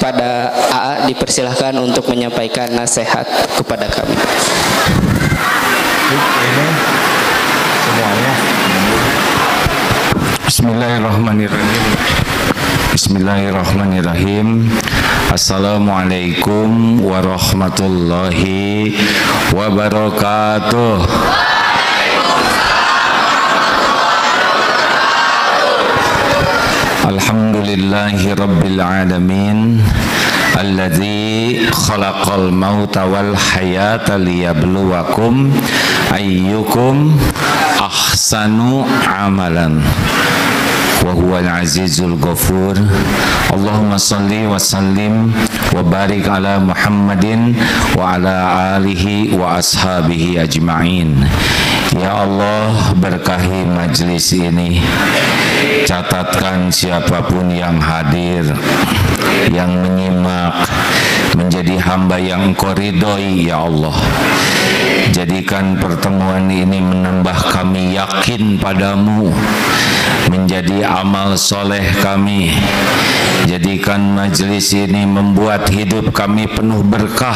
kepada AA dipersilahkan untuk menyampaikan nasihat kepada kami. Semuanya. Bismillahirrahmanirrahim. Bismillahirrahmanirrahim. Assalamualaikum warahmatullahi wabarakatuh. Alhamdulillahi rabbil alamin, alladzi khalaqal mauta wal hayata liyabluwakum ayyukum ahsanu amalan wa huwal azizul ghafur. Allahumma salli wa sallim wa barik ala Muhammadin wa ala alihi wa ashabihi ajma'in. Ya Allah, berkahi majlis ini, catatkan siapapun yang hadir, yang menyimak, menjadi hamba yang Engkau ridhoi ya Allah. Jadikan pertemuan ini menambah kami yakin padamu, menjadi amal soleh kami. Jadikan majlis ini membuat hidup kami penuh berkah,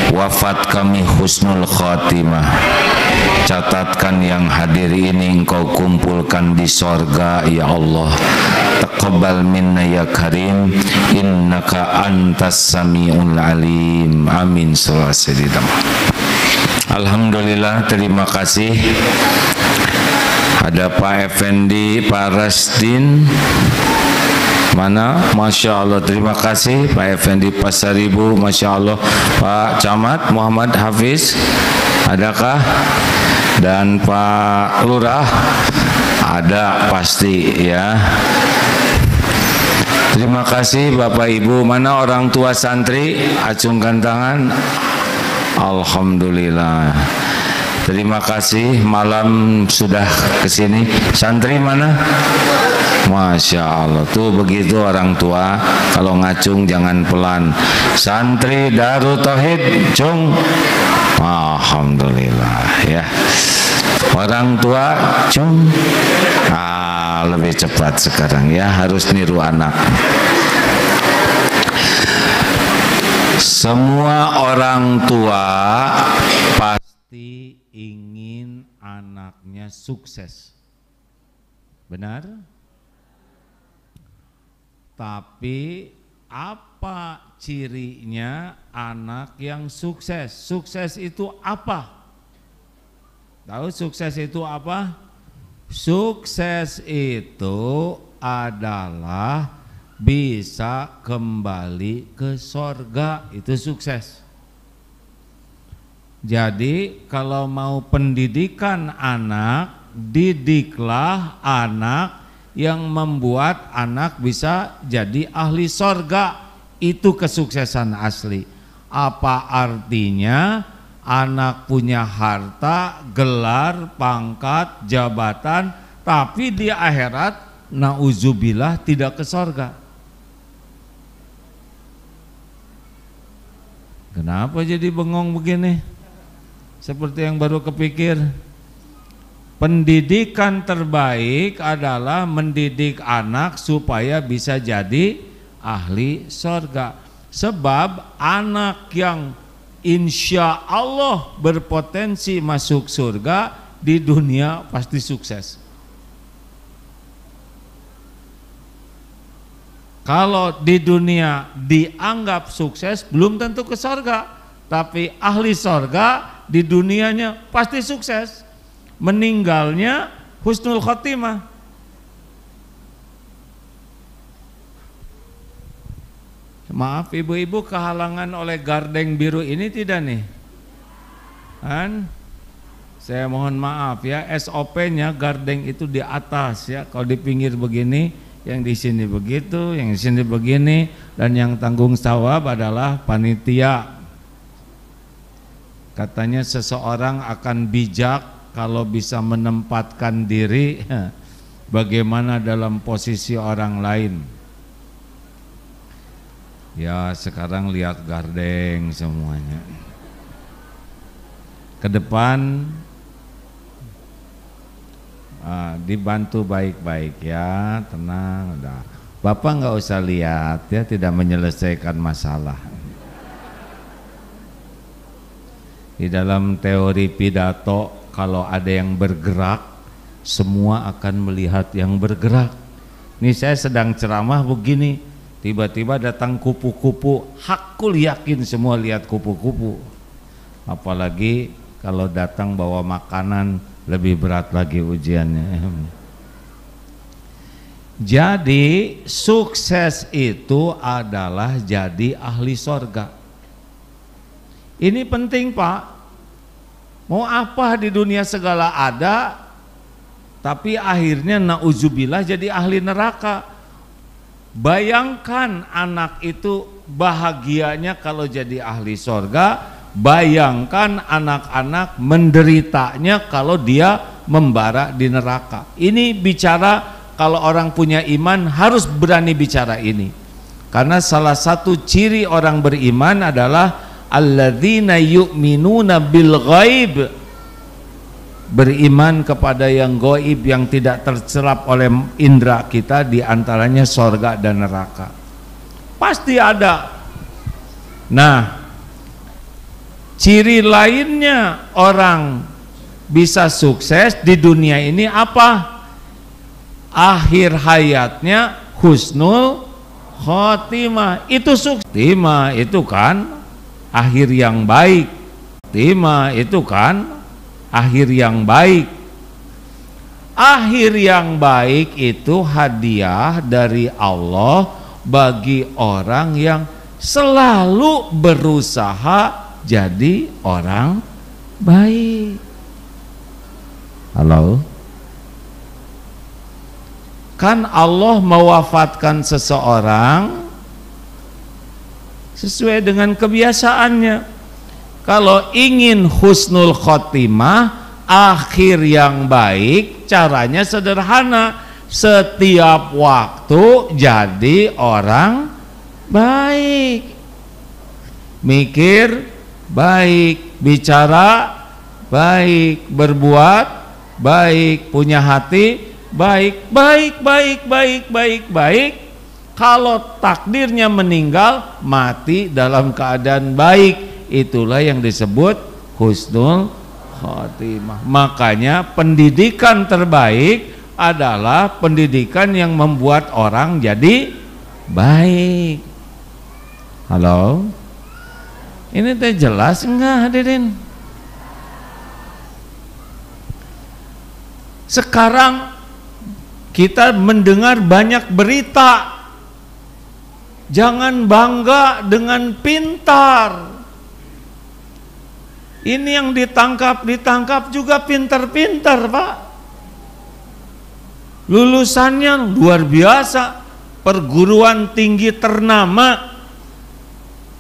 wafat kami husnul khatimah. Catatkan yang hadir ini Engkau kumpulkan di sorga ya Allah. Taqabbal minna ya karim, innaka antas sami'ul alim. Amin. Alhamdulillah, terima kasih. Ada Pak Effendi, Pak Rasdin. Mana? Masya Allah, terima kasih Pak Effendi Pasaribu, Masya Allah. Pak Camat Muhammad Hafiz, adakah? Dan Pak Lurah ada pasti ya. Terima kasih Bapak Ibu. Mana orang tua santri? Acungkan tangan. Alhamdulillah. Terima kasih, malam sudah kesini. Santri mana? Masya Allah, tuh begitu orang tua. Kalau ngacung jangan pelan. Santri Darut Tauhid, cung. Alhamdulillah ya. Orang tua, cung. Lebih cepat sekarang ya, harus niru anak. Semua orang tua pasti ingin anaknya sukses. Benar? Tapi apa cirinya anak yang sukses? Sukses itu apa? Tahu sukses itu apa? Sukses itu adalah bisa kembali ke sorga, itu sukses. Jadi kalau mau pendidikan anak, didiklah anak yang membuat anak bisa jadi ahli sorga. Itu kesuksesan asli. Apa artinya anak punya harta, gelar, pangkat, jabatan, tapi di akhirat nauzubillah tidak ke sorga? Kenapa jadi bengong begini? Seperti yang baru kepikir. Pendidikan terbaik adalah mendidik anak supaya bisa jadi ahli sorga. Sebab anak yang insya Allah berpotensi masuk surga di dunia pasti sukses. Kalau di dunia dianggap sukses belum tentu ke sorga, tapi ahli sorga di dunianya pasti sukses. Meninggalnya husnul khotimah. Maaf ibu-ibu, kehalangan oleh gardeng biru ini tidak nih? Kan? Saya mohon maaf ya, SOP-nya gardeng itu di atas ya. Kalau di pinggir begini, yang di sini begitu, yang di sini begini, dan yang tanggung jawab adalah panitia. Katanya seseorang akan bijak kalau bisa menempatkan diri bagaimana dalam posisi orang lain. Ya sekarang lihat gardeng semuanya. Ke depan dibantu baik-baik ya, tenang, udah Bapak nggak usah lihat ya, tidak menyelesaikan masalah. Di dalam teori pidato, kalau ada yang bergerak, semua akan melihat yang bergerak. Ini saya sedang ceramah begini, tiba-tiba datang kupu-kupu, hakul yakin semua lihat kupu-kupu. Apalagi kalau datang bawa makanan, lebih berat lagi ujiannya. Jadi sukses itu adalah jadi ahli sorga. Ini penting Pak. Mau apa di dunia segala ada, tapi akhirnya na'udzubillah jadi ahli neraka. Bayangkan anak itu bahagianya kalau jadi ahli sorga, bayangkan anak-anak menderitanya kalau dia membara di neraka. Ini bicara kalau orang punya iman harus berani bicara ini. Karena salah satu ciri orang beriman adalah alladzina yu'minuna bil ghaib, beriman kepada yang gaib, yang tidak terserap oleh indera kita, diantaranya sorga dan neraka. Pasti ada. Nah, ciri lainnya orang bisa sukses di dunia ini apa? Akhir hayatnya husnul khotimah. Itu sukses. Khotimah itu kan akhir yang baik. Khotimah itu kan akhir yang baik. Akhir yang baik itu hadiah dari Allah bagi orang yang selalu berusaha jadi orang baik. Halo? Kan Allah mewafatkan seseorang sesuai dengan kebiasaannya. Kalau ingin husnul khotimah, akhir yang baik, caranya sederhana. Setiap waktu jadi orang baik, mikir baik, bicara baik, berbuat baik, punya hati baik, baik, baik, baik, baik, baik. Kalau takdirnya meninggal, mati dalam keadaan baik, itulah yang disebut husnul khotimah. Makanya pendidikan terbaik adalah pendidikan yang membuat orang jadi baik. Halo? Ini teh jelas enggak hadirin? Sekarang kita mendengar banyak berita. Jangan bangga dengan pintar. Ini yang ditangkap juga pintar-pintar Pak. Lulusannya luar biasa, perguruan tinggi ternama,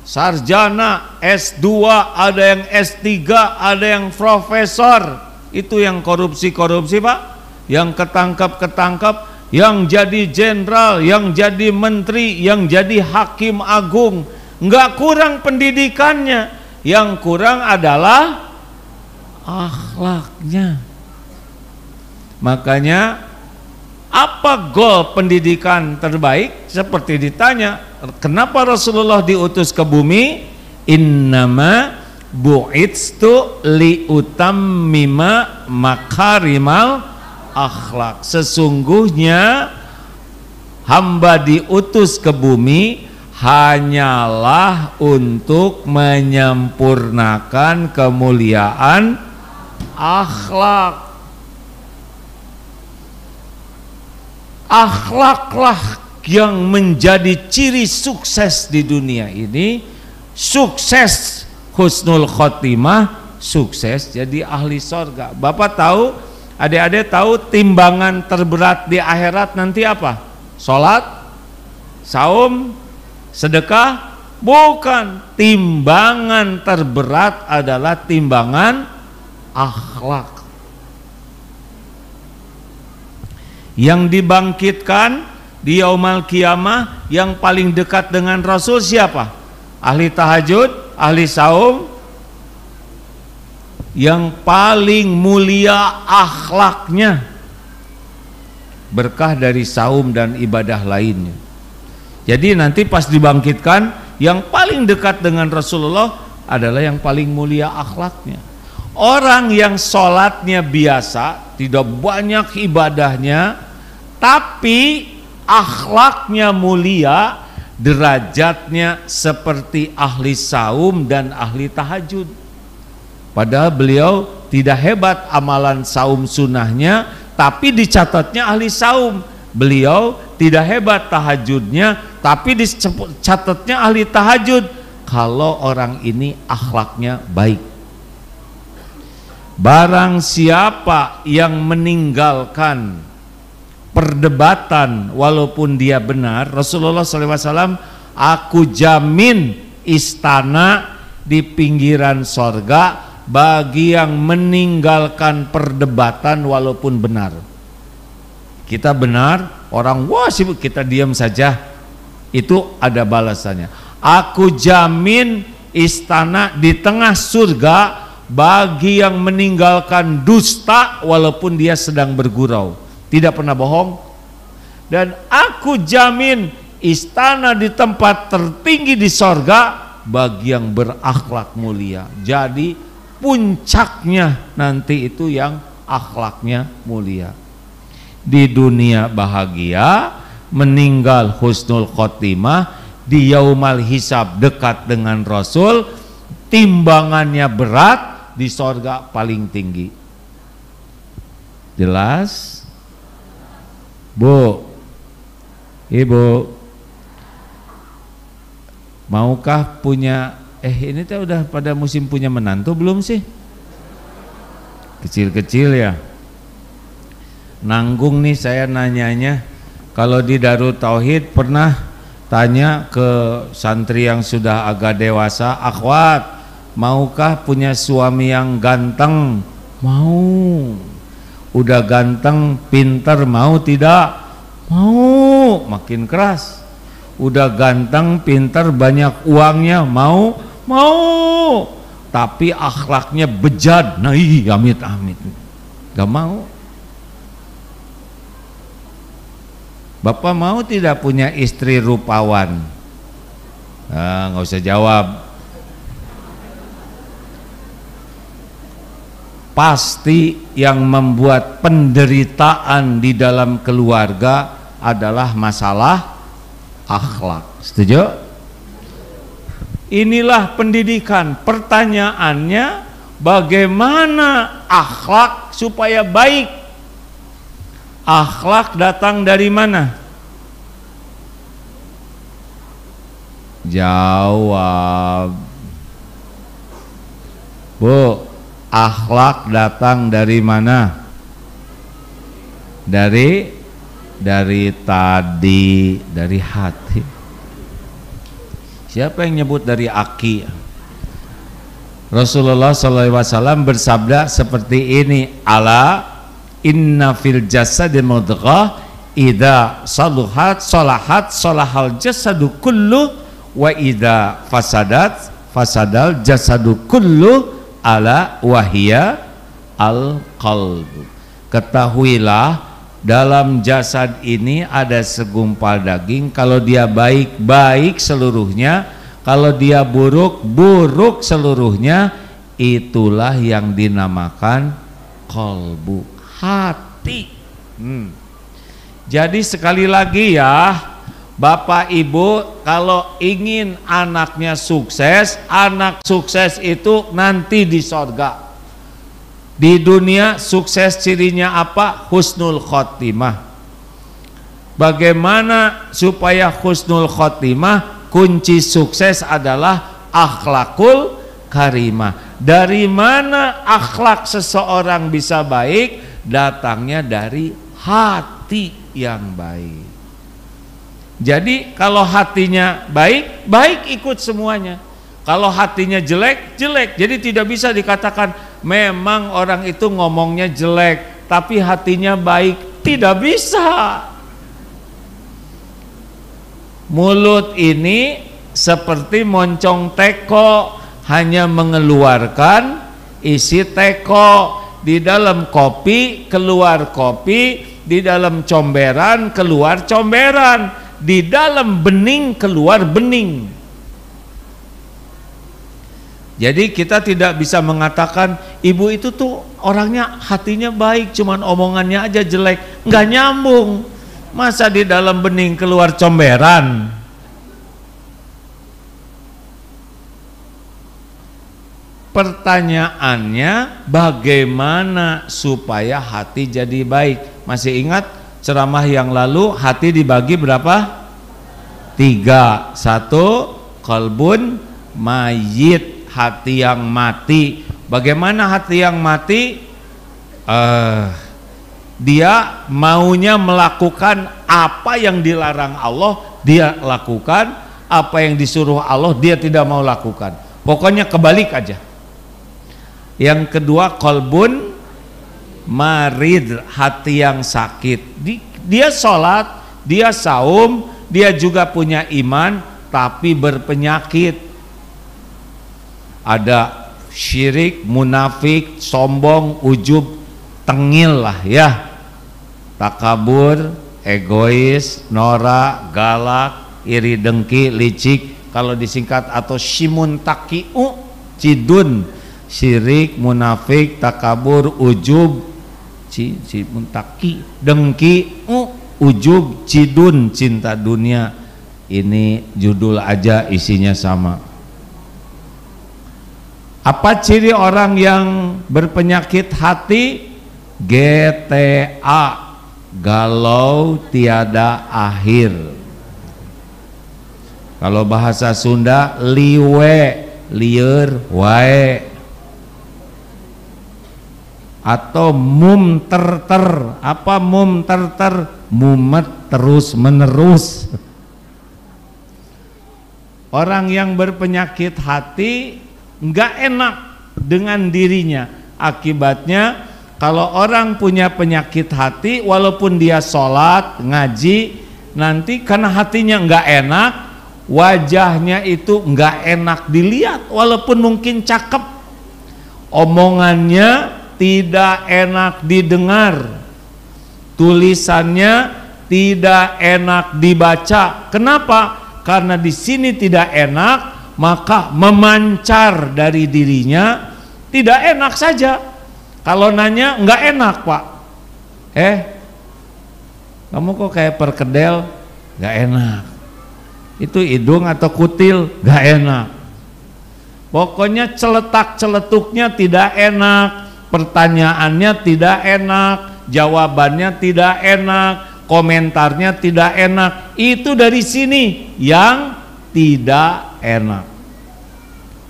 sarjana, S2, ada yang S3, ada yang profesor. Itu yang korupsi-korupsi Pak, yang ketangkap, yang jadi jenderal, yang jadi menteri, yang jadi hakim agung. Enggak kurang pendidikannya, yang kurang adalah akhlaknya. Makanya apa goal pendidikan terbaik? Seperti ditanya, kenapa Rasulullah diutus ke bumi? Innama bu'itstu liutammima makarimal akhlak. Sesungguhnya hamba diutus ke bumi hanyalah untuk menyempurnakan kemuliaan akhlak. Akhlaklah yang menjadi ciri sukses di dunia ini. Sukses husnul khotimah, sukses jadi ahli sorga. Bapak tahu, adik-adik tahu timbangan terberat di akhirat nanti apa? Sholat, saum, sedekah? Bukan. Timbangan terberat adalah timbangan akhlak. Yang dibangkitkan di yaumul qiyamah yang paling dekat dengan Rasul siapa? Ahli tahajud, ahli saum. Yang paling mulia akhlaknya, berkah dari saum dan ibadah lainnya. Jadi nanti pas dibangkitkan, yang paling dekat dengan Rasulullah adalah yang paling mulia akhlaknya. Orang yang sholatnya biasa, tidak banyak ibadahnya, tapi akhlaknya mulia, derajatnya seperti ahli saum dan ahli tahajud. Padahal beliau tidak hebat amalan saum sunnahnya, tapi dicatatnya ahli saum. Beliau tidak hebat tahajudnya, tapi dicatatnya ahli tahajud. Kalau orang ini akhlaknya baik. Barang siapa yang meninggalkan perdebatan walaupun dia benar, Rasulullah SAW, aku jamin istana di pinggiran sorga bagi yang meninggalkan perdebatan walaupun benar. Kita benar, orang wah sibuk, kita diam saja, itu ada balasannya. Aku jamin istana di tengah surga bagi yang meninggalkan dusta walaupun dia sedang bergurau, tidak pernah bohong. Dan aku jamin istana di tempat tertinggi di sorga bagi yang berakhlak mulia. Jadi puncaknya nanti itu yang akhlaknya mulia. Di dunia bahagia, meninggal husnul khotimah, di yaumal hisab dekat dengan Rasul, timbangannya berat, di sorga paling tinggi. Jelas? Bu, Ibu, maukah punya, ini teh udah pada musim punya menantu belum sih? Kecil-kecil ya. Nanggung nih saya nanyanya. Kalau di Darut Tauhid pernah tanya ke santri yang sudah agak dewasa, akhwat, maukah punya suami yang ganteng? Mau. Udah ganteng, pinter, mau tidak? Mau. Makin keras. Udah ganteng, pinter, banyak uangnya, mau? Mau. Tapi akhlaknya bejat, nah amit-amit, gak mau. Bapak mau tidak punya istri rupawan? Nggak usah jawab. Pasti yang membuat penderitaan di dalam keluarga adalah masalah akhlak. Setuju? Inilah pendidikan. Pertanyaannya, bagaimana akhlak supaya baik? Akhlak datang dari mana? Jawab. Bu, akhlak datang dari mana? Dari tadi, dari hati. Siapa yang nyebut dari aki? Rasulullah SAW bersabda seperti ini, ala inna fil jasadi mudghah idza saluhat salahat salahal jasadu kullu wa idza fasadat fasadal jasadu kullu ala wahia al qalb. Ketahuilah dalam jasad ini ada segumpal daging, kalau dia baik, baik seluruhnya, kalau dia buruk, buruk seluruhnya. Itulah yang dinamakan qalbu, hati. Jadi sekali lagi ya, Bapak Ibu, kalau ingin anaknya sukses, anak sukses itu nanti di sorga. Di dunia sukses cirinya apa? Husnul khotimah. Bagaimana supaya husnul khotimah? Kunci sukses adalah akhlakul karimah. Dari mana akhlak seseorang bisa baik? Datangnya dari hati yang baik. Jadi kalau hatinya baik, baik ikut semuanya. Kalau hatinya jelek, jelek. Jadi tidak bisa dikatakan memang orang itu ngomongnya jelek tapi hatinya baik. Tidak bisa. Mulut ini seperti moncong teko, hanya mengeluarkan isi teko. Di dalam kopi keluar kopi, di dalam comberan keluar comberan. di dalam bening keluar bening. Jadi kita tidak bisa mengatakan ibu itu tuh orangnya hatinya baik, cuman omongannya aja jelek, nggak nyambung. Masa di dalam bening keluar comberan? Pertanyaannya, bagaimana supaya hati jadi baik? Masih ingat ceramah yang lalu hati dibagi berapa? 3. 1, qalbun mayyit, hati yang mati. Bagaimana hati yang mati? Dia maunya melakukan apa yang dilarang Allah, dia lakukan. Apa yang disuruh Allah, dia tidak mau lakukan. Pokoknya kebalik aja. Yang kedua, qalbun marid, hati yang sakit. Dia sholat, dia saum, dia juga punya iman, tapi berpenyakit. Ada syirik, munafik, sombong, ujub, tengil lah ya, takabur, egois, norak, galak, iri dengki, licik kalau disingkat, atau shimun taki'u, cidun, syirik, munafik, takabur, ujub, shimun taki, dengki, ujub, cidun, cinta dunia. Ini judul aja isinya sama. Apa ciri orang yang berpenyakit hati? GTA, galau tiada akhir. Kalau bahasa Sunda, liwe, lieur wae. Atau mum terter. Apa mum terter? Mumet terus menerus. Orang yang berpenyakit hati nggak enak dengan dirinya. Akibatnya kalau orang punya penyakit hati, walaupun dia sholat, ngaji, nanti karena hatinya nggak enak, wajahnya itu nggak enak dilihat, walaupun mungkin cakep, omongannya tidak enak didengar, tulisannya tidak enak dibaca. Kenapa? Karena di sini tidak enak, maka memancar dari dirinya tidak enak saja. Kalau nanya nggak enak, Pak. Kamu kok kayak perkedel? Nggak enak. Itu hidung atau kutil? Nggak enak. Pokoknya celetak-celetuknya tidak enak, pertanyaannya tidak enak, jawabannya tidak enak, komentarnya tidak enak. Itu dari sini yang tidak enak.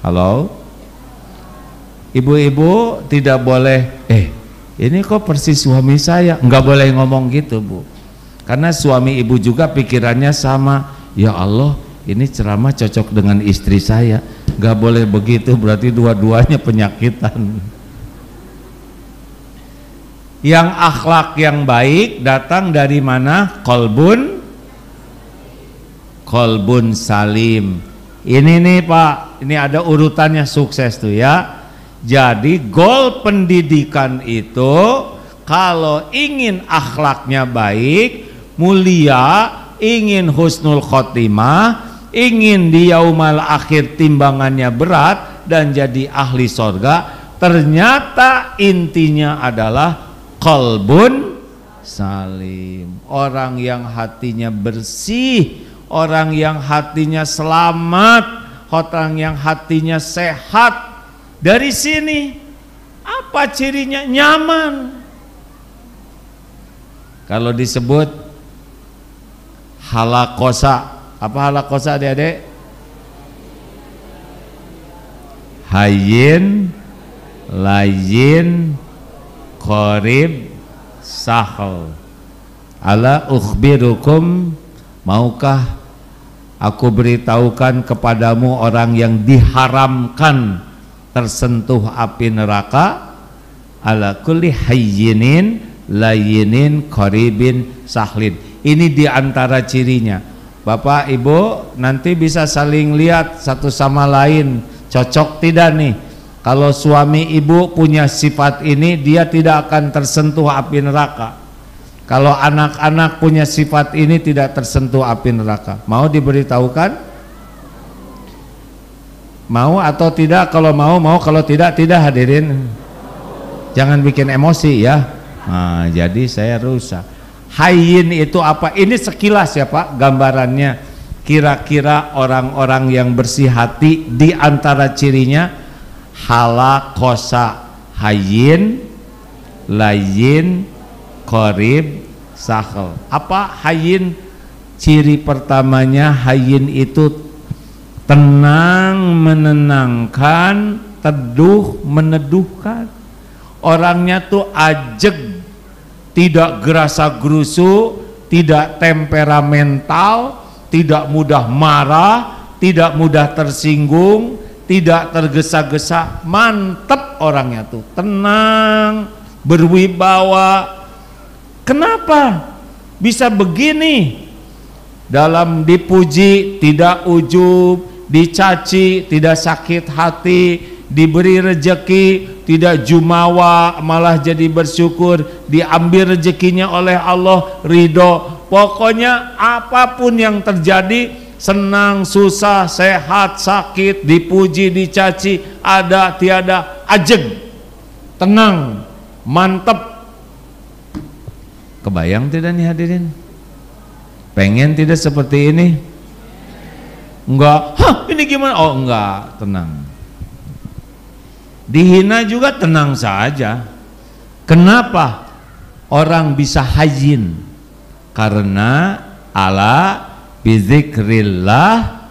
Halo, ibu-ibu tidak boleh ini kok persis suami saya, nggak boleh ngomong gitu, Bu, karena suami ibu juga pikirannya sama. Ya Allah, ini ceramah cocok dengan istri saya, nggak boleh begitu, berarti dua-duanya penyakitan. Yang akhlak yang baik datang dari mana? Qalbun salim. Ini nih Pak, ini ada urutannya, sukses tuh ya. Jadi goal pendidikan itu kalau ingin akhlaknya baik, mulia, ingin husnul khotimah, ingin di yaumal akhir timbangannya berat dan jadi ahli sorga, ternyata intinya adalah qalbun salim. Orang yang hatinya bersih, orang yang hatinya selamat, orang yang hatinya sehat. Dari sini apa cirinya? Nyaman. Kalau disebut halakosa, apa halakosa adik-adik? Hayyin, layyin, qarib, sahal. Ala ukhbirukum, maukah aku beritahukan kepadamu orang yang diharamkan tersentuh api neraka? Ala kulli hayyinin, layyinin, qaribin, sahlin. Ini diantara cirinya. Bapak Ibu nanti bisa saling lihat satu sama lain, cocok tidak nih. Kalau suami ibu punya sifat ini, dia tidak akan tersentuh api neraka. Kalau anak-anak punya sifat ini tidak tersentuh api neraka. Mau diberitahukan? Mau atau tidak? Kalau mau, kalau tidak, tidak hadirin. Jangan bikin emosi ya. Nah, jadi saya rusak. Hayyin itu apa? Ini sekilas ya Pak gambarannya. Kira-kira orang-orang yang bersih hati di antara cirinya halakosa, hayyin, layyin, qarib, sahal. Apa hayyin? Ciri pertamanya hayyin itu tenang, menenangkan, teduh, meneduhkan. Orangnya tuh ajeg, tidak gerasa gerusu, tidak temperamental, tidak mudah marah, tidak mudah tersinggung, tidak tergesa-gesa, mantep orangnya tuh, tenang, berwibawa. Kenapa bisa begini? Dalam dipuji tidak ujub, dicaci tidak sakit hati, diberi rejeki tidak jumawa, malah jadi bersyukur, diambil rezekinya oleh Allah, ridho. Pokoknya apapun yang terjadi, senang, susah, sehat, sakit, dipuji, dicaci, ada, tiada, ajeg, tenang, mantep. Kebayang tidak nih hadirin? Pengen tidak seperti ini? Enggak, hah ini gimana? Oh enggak, tenang. Dihina juga tenang saja. Kenapa orang bisa hayyin? Karena ala bizikrillah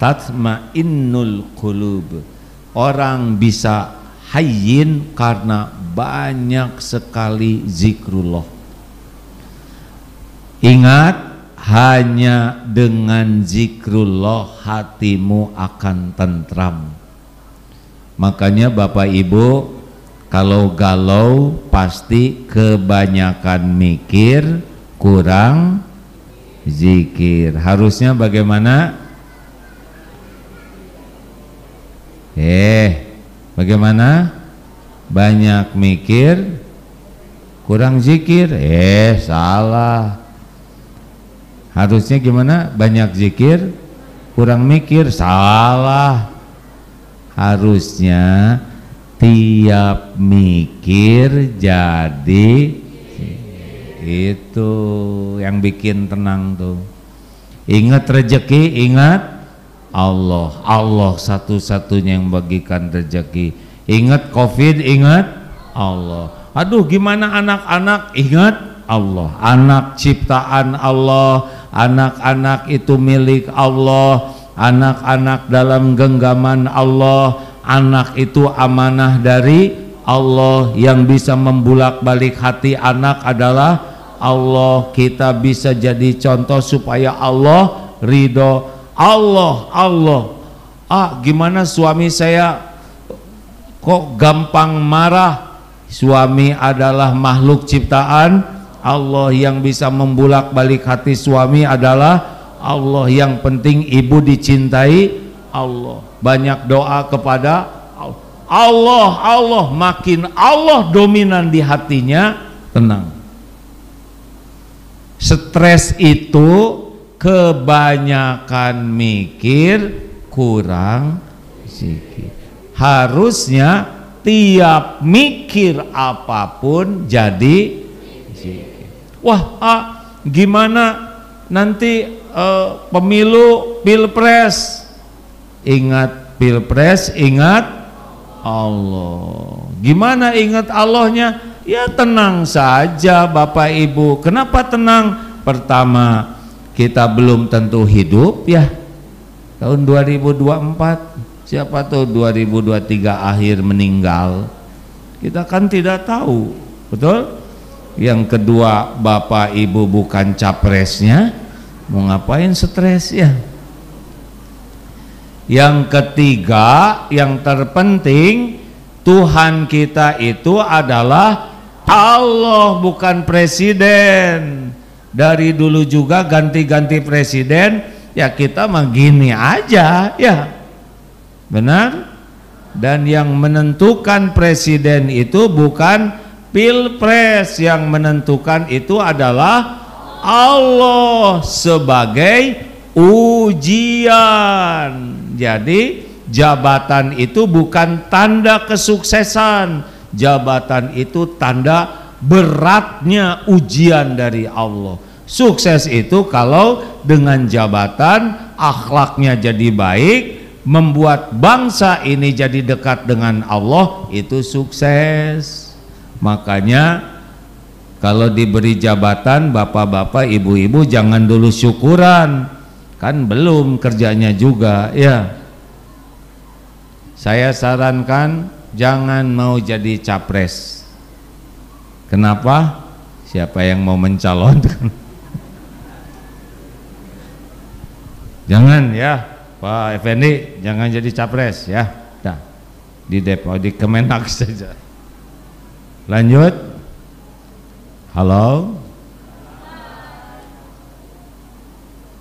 tatmainnul qulub. Orang bisa hayyin karena banyak sekali zikrullah. Ingat, hanya dengan zikrullah hatimu akan tentram. Makanya Bapak Ibu kalau galau pasti kebanyakan mikir, kurang zikir. Harusnya bagaimana? Bagaimana? Banyak mikir, kurang zikir. Salah. Harusnya gimana? Banyak zikir, kurang mikir. Salah. Harusnya tiap mikir jadi itu yang bikin tenang tuh. Ingat rezeki, ingat Allah. Allah satu-satunya yang bagikan rezeki. Ingat Covid, ingat Allah. Aduh gimana anak-anak, ingat Allah. Anak ciptaan Allah, anak-anak itu milik Allah. Anak-anak dalam genggaman Allah, anak itu amanah dari Allah. Yang bisa membulak-balik hati anak adalah Allah. Kita bisa jadi contoh supaya Allah ridho. Allah. Gimana suami saya kok gampang marah? Suami adalah makhluk ciptaan Allah. Yang bisa membulak-balik hati suami adalah Allah. Yang penting ibu dicintai Allah. Banyak doa kepada Allah. Makin Allah dominan di hatinya, tenang. Stres itu kebanyakan mikir, kurang zikir. Harusnya tiap mikir apapun jadi zikir. Gimana nanti pemilu pilpres? Ingat pilpres, ingat Allah. Gimana ingat Allahnya? Ya tenang saja Bapak Ibu. Kenapa tenang? Pertama, kita belum tentu hidup ya. Tahun 2024, siapa tahu 2023 akhir meninggal. Kita kan tidak tahu, betul? Yang kedua, Bapak Ibu bukan capresnya, mau ngapain stres ya? Yang ketiga, yang terpenting, Tuhan kita itu adalah Allah, bukan presiden. Dari dulu juga ganti-ganti presiden, ya kita mah gini aja ya, benar? Dan yang menentukan presiden itu bukan Pilpres yang menentukan itu adalah Allah sebagai ujian. Jadi jabatan itu bukan tanda kesuksesan, jabatan itu tanda beratnya ujian dari Allah. Sukses itu kalau dengan jabatan akhlaknya jadi baik, membuat bangsa ini jadi dekat dengan Allah, itu sukses. Makanya kalau diberi jabatan, bapak-bapak, ibu-ibu jangan dulu syukuran, kan belum kerjanya juga ya. Saya sarankan jangan mau jadi capres. Kenapa? Siapa yang mau mencalonkan? Jangan ya, Pak Effendi, jangan jadi capres ya. Nah, di Depo, di Kemenak saja. Lanjut. Halo.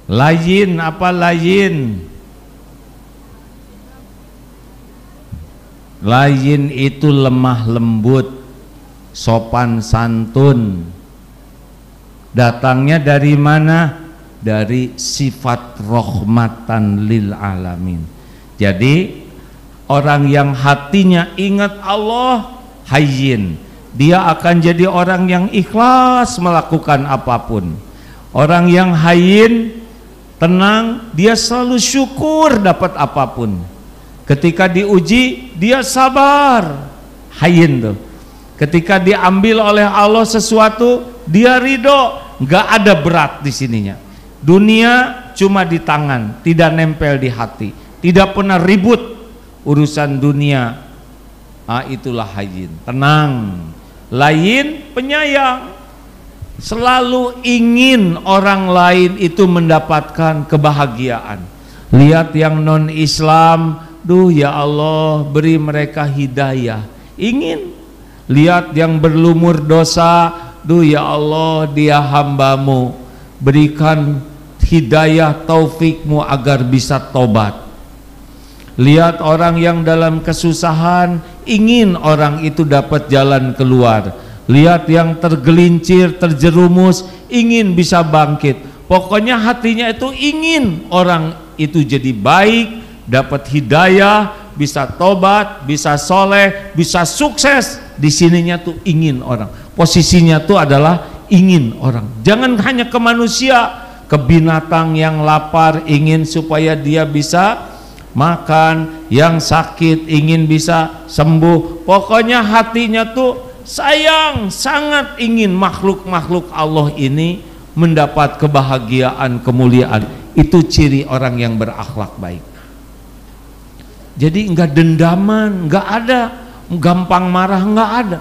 Layin, apa layin? Layin itu lemah lembut, sopan santun. Datangnya dari mana? Dari sifat rahmatan lil alamin. Jadi orang yang hatinya ingat Allah, hayyin, dia akan jadi orang yang ikhlas melakukan apapun. Orang yang hayyin, tenang, dia selalu syukur dapat apapun. Ketika diuji, dia sabar, hayyin tuh. Ketika diambil oleh Allah sesuatu, dia ridho, nggak ada berat di sininya. Dunia cuma di tangan, tidak nempel di hati, tidak pernah ribut urusan dunia. Itulah hayyin, tenang. Lain, penyayang, selalu ingin orang lain itu mendapatkan kebahagiaan. Lihat yang non Islam, duh ya Allah beri mereka hidayah, ingin. Lihat yang berlumur dosa, duh ya Allah dia hambamu, berikan hidayah taufikmu agar bisa tobat. Lihat orang yang dalam kesusahan, ingin orang itu dapat jalan keluar. Lihat yang tergelincir, terjerumus, ingin bisa bangkit. Pokoknya hatinya itu ingin orang itu jadi baik, dapat hidayah, bisa tobat, bisa soleh, bisa sukses. Di sininya tuh ingin orang. Posisinya tuh adalah ingin orang. Jangan hanya ke manusia, ke binatang yang lapar ingin supaya dia bisa makan, yang sakit ingin bisa sembuh. Pokoknya hatinya tuh sayang, sangat ingin makhluk-makhluk Allah ini mendapat kebahagiaan, kemuliaan. Itu ciri orang yang berakhlak baik. Jadi enggak dendaman, enggak ada, gampang marah enggak ada.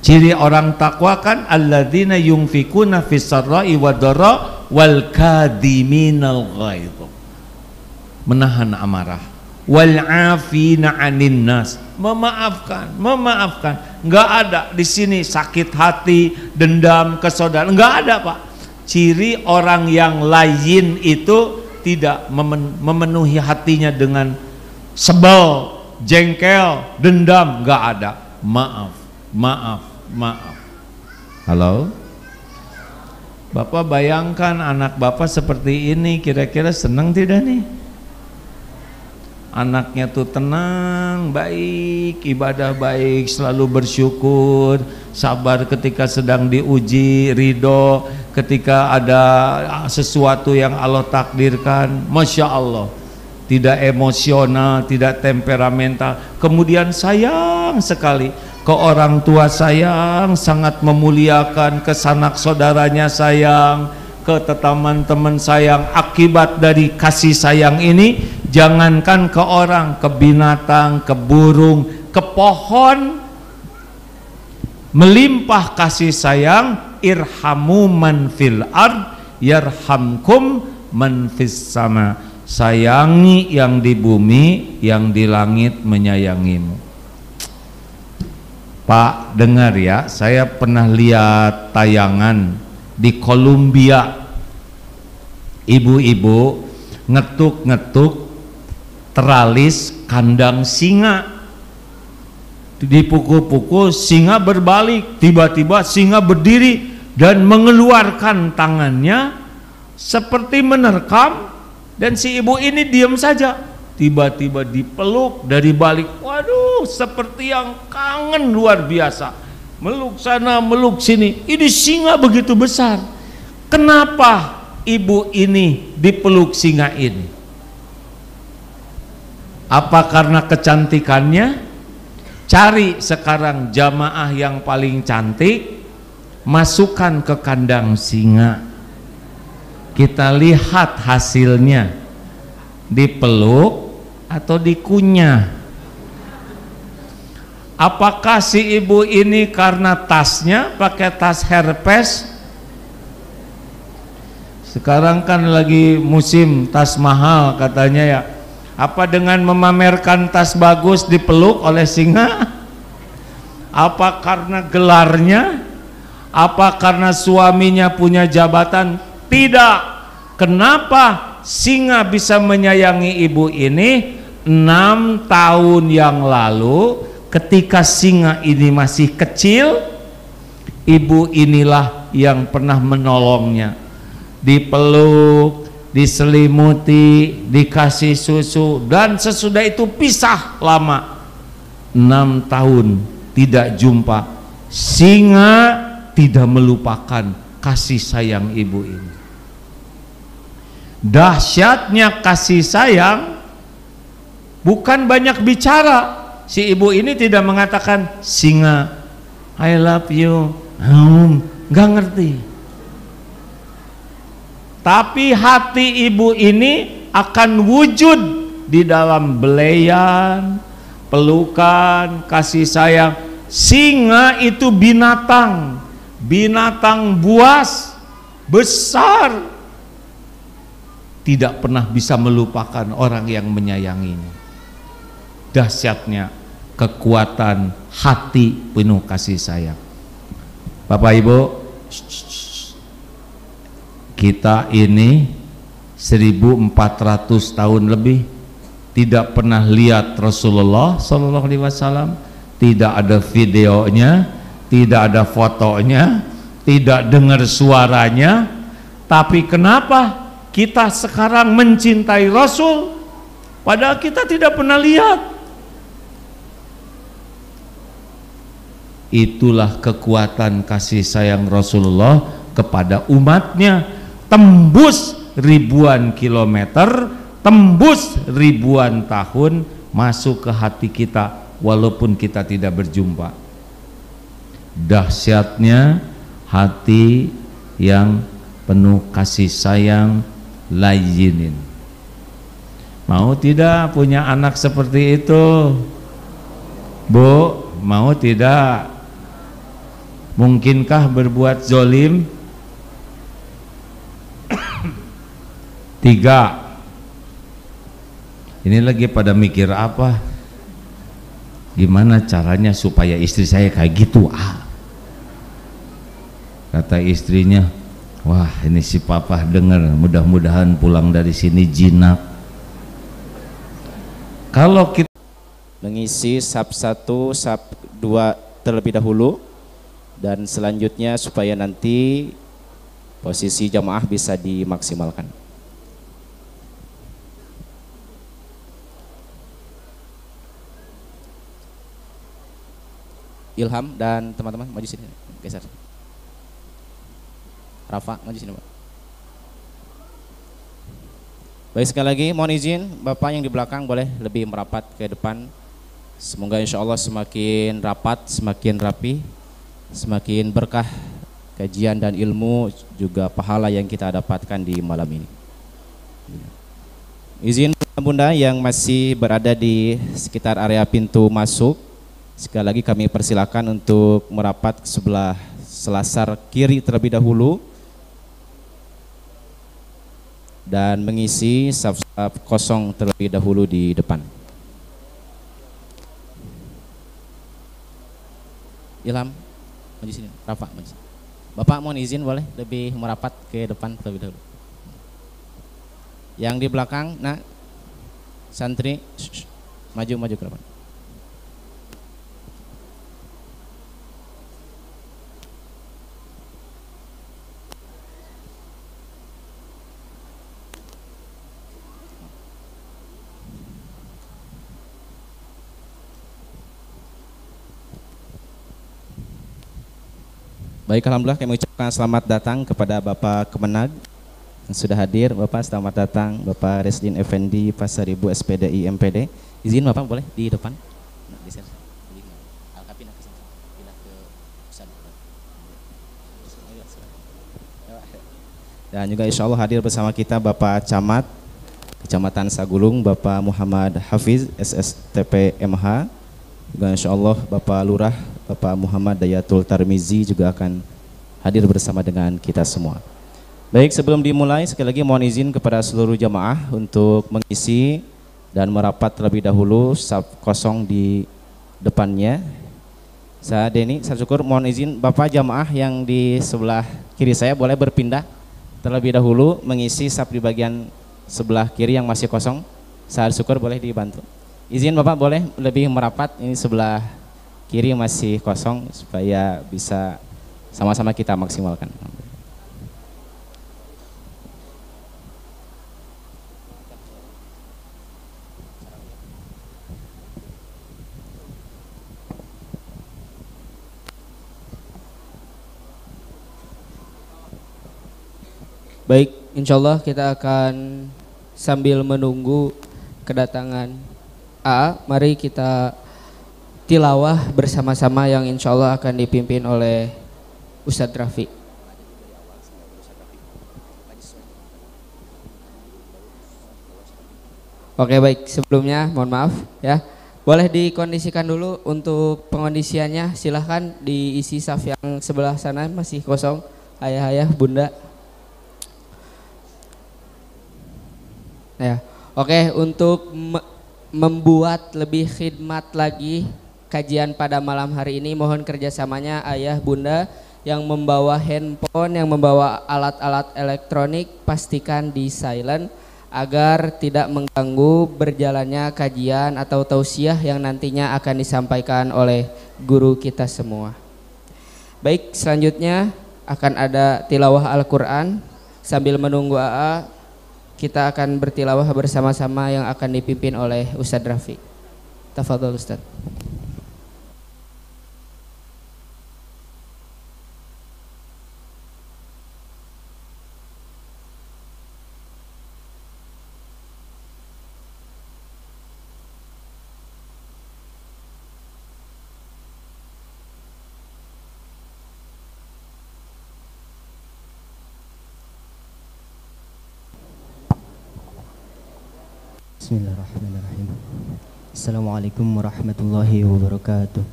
Ciri orang takwa kan alladzina yunfikuna fis sarra'i wadh-dharra wal kadhiminal ghaidh, menahan amarah, wal 'afina 'anil nas, memaafkan. Enggak ada di sini sakit hati, dendam, kesaudaraan, enggak ada, Pak. Ciri orang yang lain itu tidak memenuhi hatinya dengan sebel, jengkel, dendam, enggak ada. Maaf. Halo? Bapak bayangkan anak Bapak seperti ini, kira-kira senang tidak nih? Anaknya tuh tenang, baik, ibadah baik, selalu bersyukur, sabar ketika sedang diuji, ridho ketika ada sesuatu yang Allah takdirkan. Masya Allah, tidak emosional, tidak temperamental, kemudian sayang sekali ke orang tua, sayang, sangat memuliakan, ke sanak saudaranya sayang, ke teman-teman sayang. Akibat dari kasih sayang ini, jangankan ke orang, ke binatang, ke burung, ke pohon, melimpah kasih sayang. Irhamu man fil ard yarhamkum man fis sama. Sayangi yang di bumi, yang di langit menyayangimu. Pak, dengar ya, saya pernah lihat tayangan di Kolombia, ibu-ibu ngetuk-ngetuk teralis kandang singa. dipukul-pukul, singa berbalik, tiba-tiba singa berdiri dan mengeluarkan tangannya seperti menerkam, dan si ibu ini diam saja. Tiba-tiba dipeluk dari balik, waduh, seperti yang kangen luar biasa, meluk sana meluk sini. Ini singa begitu besar. Kenapa ibu ini dipeluk singa ini? Apa karena kecantikannya? Cari sekarang jamaah yang paling cantik, masukkan ke kandang singa. Kita lihat hasilnya, dipeluk atau dikunyah. Apakah si ibu ini karena tasnya pakai tas Hermes? Sekarang kan lagi musim tas mahal katanya ya. Apa dengan memamerkan tas bagus dipeluk oleh singa? Apa karena gelarnya? Apa karena suaminya punya jabatan? Tidak. Kenapa singa bisa menyayangi ibu ini? 6 tahun yang lalu ketika singa ini masih kecil, ibu inilah yang pernah menolongnya. Dipeluk, diselimuti, dikasih susu, dan sesudah itu pisah lama. 6 tahun tidak jumpa. Singa tidak melupakan kasih sayang ibu ini. Dahsyatnya kasih sayang bukan banyak bicara. Si ibu ini tidak mengatakan, singa I love you, nggak ngerti. Tapi hati ibu ini akan wujud di dalam belayan, pelukan, kasih sayang. Singa itu binatang, binatang buas, besar, tidak pernah bisa melupakan orang yang menyayanginya. Dahsyatnya kekuatan hati penuh kasih sayang. Bapak Ibu, kita ini 1400 tahun lebih tidak pernah lihat Rasulullah Sallallahu Alaihi Wasallam, tidak ada videonya, tidak ada fotonya, tidak dengar suaranya. Tapi kenapa kita sekarang mencintai Rasul padahal kita tidak pernah lihat? Itulah kekuatan kasih sayang Rasulullah kepada umatnya. Tembus ribuan kilometer, tembus ribuan tahun, masuk ke hati kita walaupun kita tidak berjumpa. Dahsyatnya hati yang penuh kasih sayang, layyinin. Mau tidak punya anak seperti itu? Bu, mau tidak? Mungkinkah berbuat zolim? 3. Ini lagi pada mikir apa? Gimana caranya supaya istri saya kayak gitu? Kata istrinya, wah ini si papa dengar, mudah-mudahan pulang dari sini jinak. Kalau kita mengisi sub 1, sub 2 terlebih dahulu, dan selanjutnya supaya nanti posisi jamaah bisa dimaksimalkan. Ilham dan teman-teman maju sini, geser. Rafa maju sini, Pak. Baik, sekali lagi mohon izin Bapak yang di belakang boleh lebih merapat ke depan. Semoga insya Allah semakin rapat, semakin rapi, semakin berkah kajian dan ilmu juga pahala yang kita dapatkan di malam ini. Izin Bunda yang masih berada di sekitar area pintu masuk, sekali lagi kami persilakan untuk merapat ke sebelah selasar kiri terlebih dahulu dan mengisi saf-saf kosong terlebih dahulu di depan. Ilham, maju sini. Rafa, maju sini. Bapak mohon izin boleh lebih merapat ke depan terlebih dahulu. Yang di belakang, nak, santri, maju ke depan. Baik, alhamdulillah kami ucapkan selamat datang kepada Bapak Kemenag yang sudah hadir. Bapak selamat datang, Bapak Resdin Effendi Pasaribu SPDI MPD. Izin Bapak boleh di depan. Dan juga insya Allah hadir bersama kita Bapak Camat Kecamatan Sagulung, Bapak Muhammad Hafiz SSTP MH. Juga insya Allah Bapak Lurah, Bapak Muhammad Dayatul Tarmizi juga akan hadir bersama dengan kita semua. Baik, sebelum dimulai sekali lagi mohon izin kepada seluruh jamaah untuk mengisi dan merapat terlebih dahulu saf kosong di depannya. Saya Denny, saya syukur mohon izin Bapak jamaah yang di sebelah kiri saya boleh berpindah terlebih dahulu mengisi saf di bagian sebelah kiri yang masih kosong. Saya syukur boleh dibantu. Izin Bapak boleh lebih merapat, ini sebelah kiri masih kosong supaya bisa sama-sama kita maksimalkan. Baik, insya Allah kita akan sambil menunggu kedatangan A, mari kita tilawah bersama-sama yang insya Allah akan dipimpin oleh Ustadz Rafi. Oke baik, sebelumnya mohon maaf ya. Boleh dikondisikan dulu untuk pengondisiannya, silahkan diisi saf yang sebelah sana masih kosong, ayah-ayah, bunda. Ya, oke, untuk membuat lebih khidmat lagi kajian pada malam hari ini, mohon kerjasamanya ayah bunda yang membawa handphone, yang membawa alat-alat elektronik, pastikan di silent agar tidak mengganggu berjalannya kajian atau tausiah yang nantinya akan disampaikan oleh guru kita semua. Baik, selanjutnya akan ada tilawah Al-Quran. Sambil menunggu AA, kita akan bertilawah bersama-sama yang akan dipimpin oleh Ustadz Rafi. Tafadhol Ustadz. Bismillahirrahmanirrahim. Assalamualaikum warahmatullahi wabarakatuh.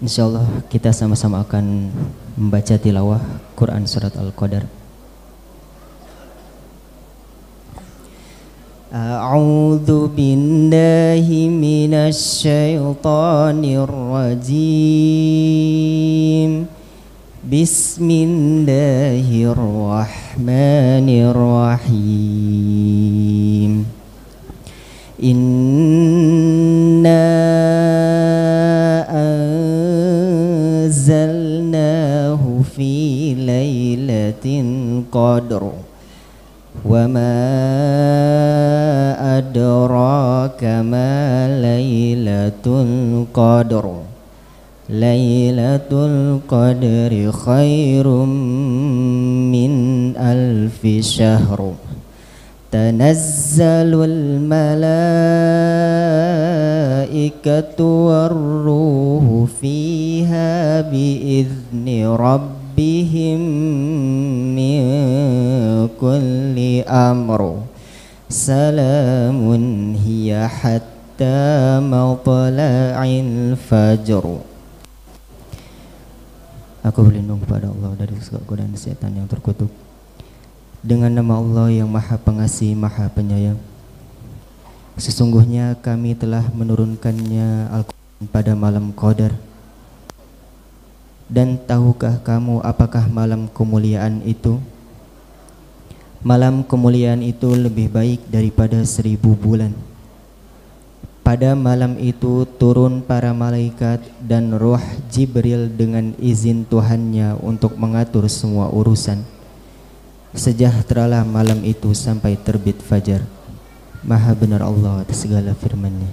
Insyaallah kita sama-sama akan membaca tilawah Quran surat Al-Qadar. A'udzu billahi minasy syaithanir rajim. Bismillahirrahmanirrahim. Inna anzalnahu fi lailatin qadr. Wa ma adraka ma lailatul qadr. Lailatul Qadri khairum min alfi syahr. Tanazzalul malaikatu warruhu fiha biizni rabbihim min kulli amr. Salamun hiya hatta matla'il fajr. Aku berlindung kepada Allah dari segala godaan setan yang terkutuk. Dengan nama Allah yang Maha Pengasih, Maha Penyayang. Sesungguhnya kami telah menurunkannya Al-Quran pada malam Qadar. Dan tahukah kamu apakah malam kemuliaan itu? Malam kemuliaan itu lebih baik daripada 1000 bulan. Pada malam itu turun para malaikat dan roh Jibril dengan izin Tuhannya untuk mengatur semua urusan. Sejahteralah malam itu sampai terbit fajar. Maha benar Allah atas segala firman-Nya.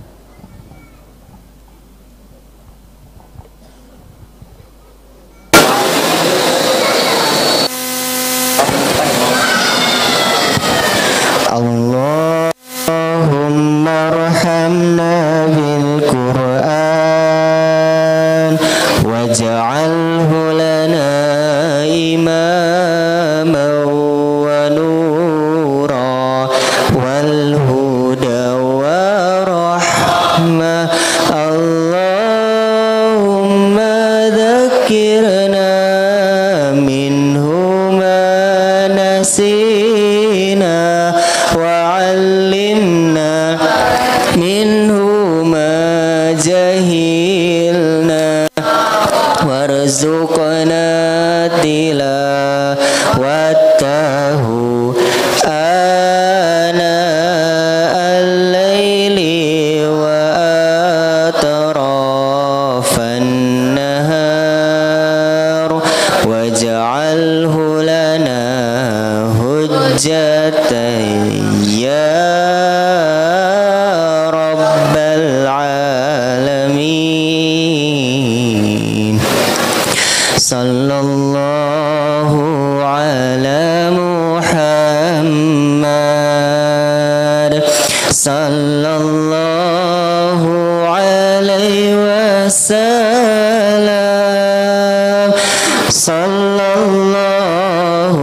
واجعله لنا إماما ونورا والهدى ورحمة اللهم ذكرنا منه ما نسينا وعلمنا منه ما جهلنا وارزقنا تلاوته آناء الليل وأطراف النهار واجعله لنا حجة يا رب العالمين صلى الله على محمد صلى الله عليه وسلم صلى الله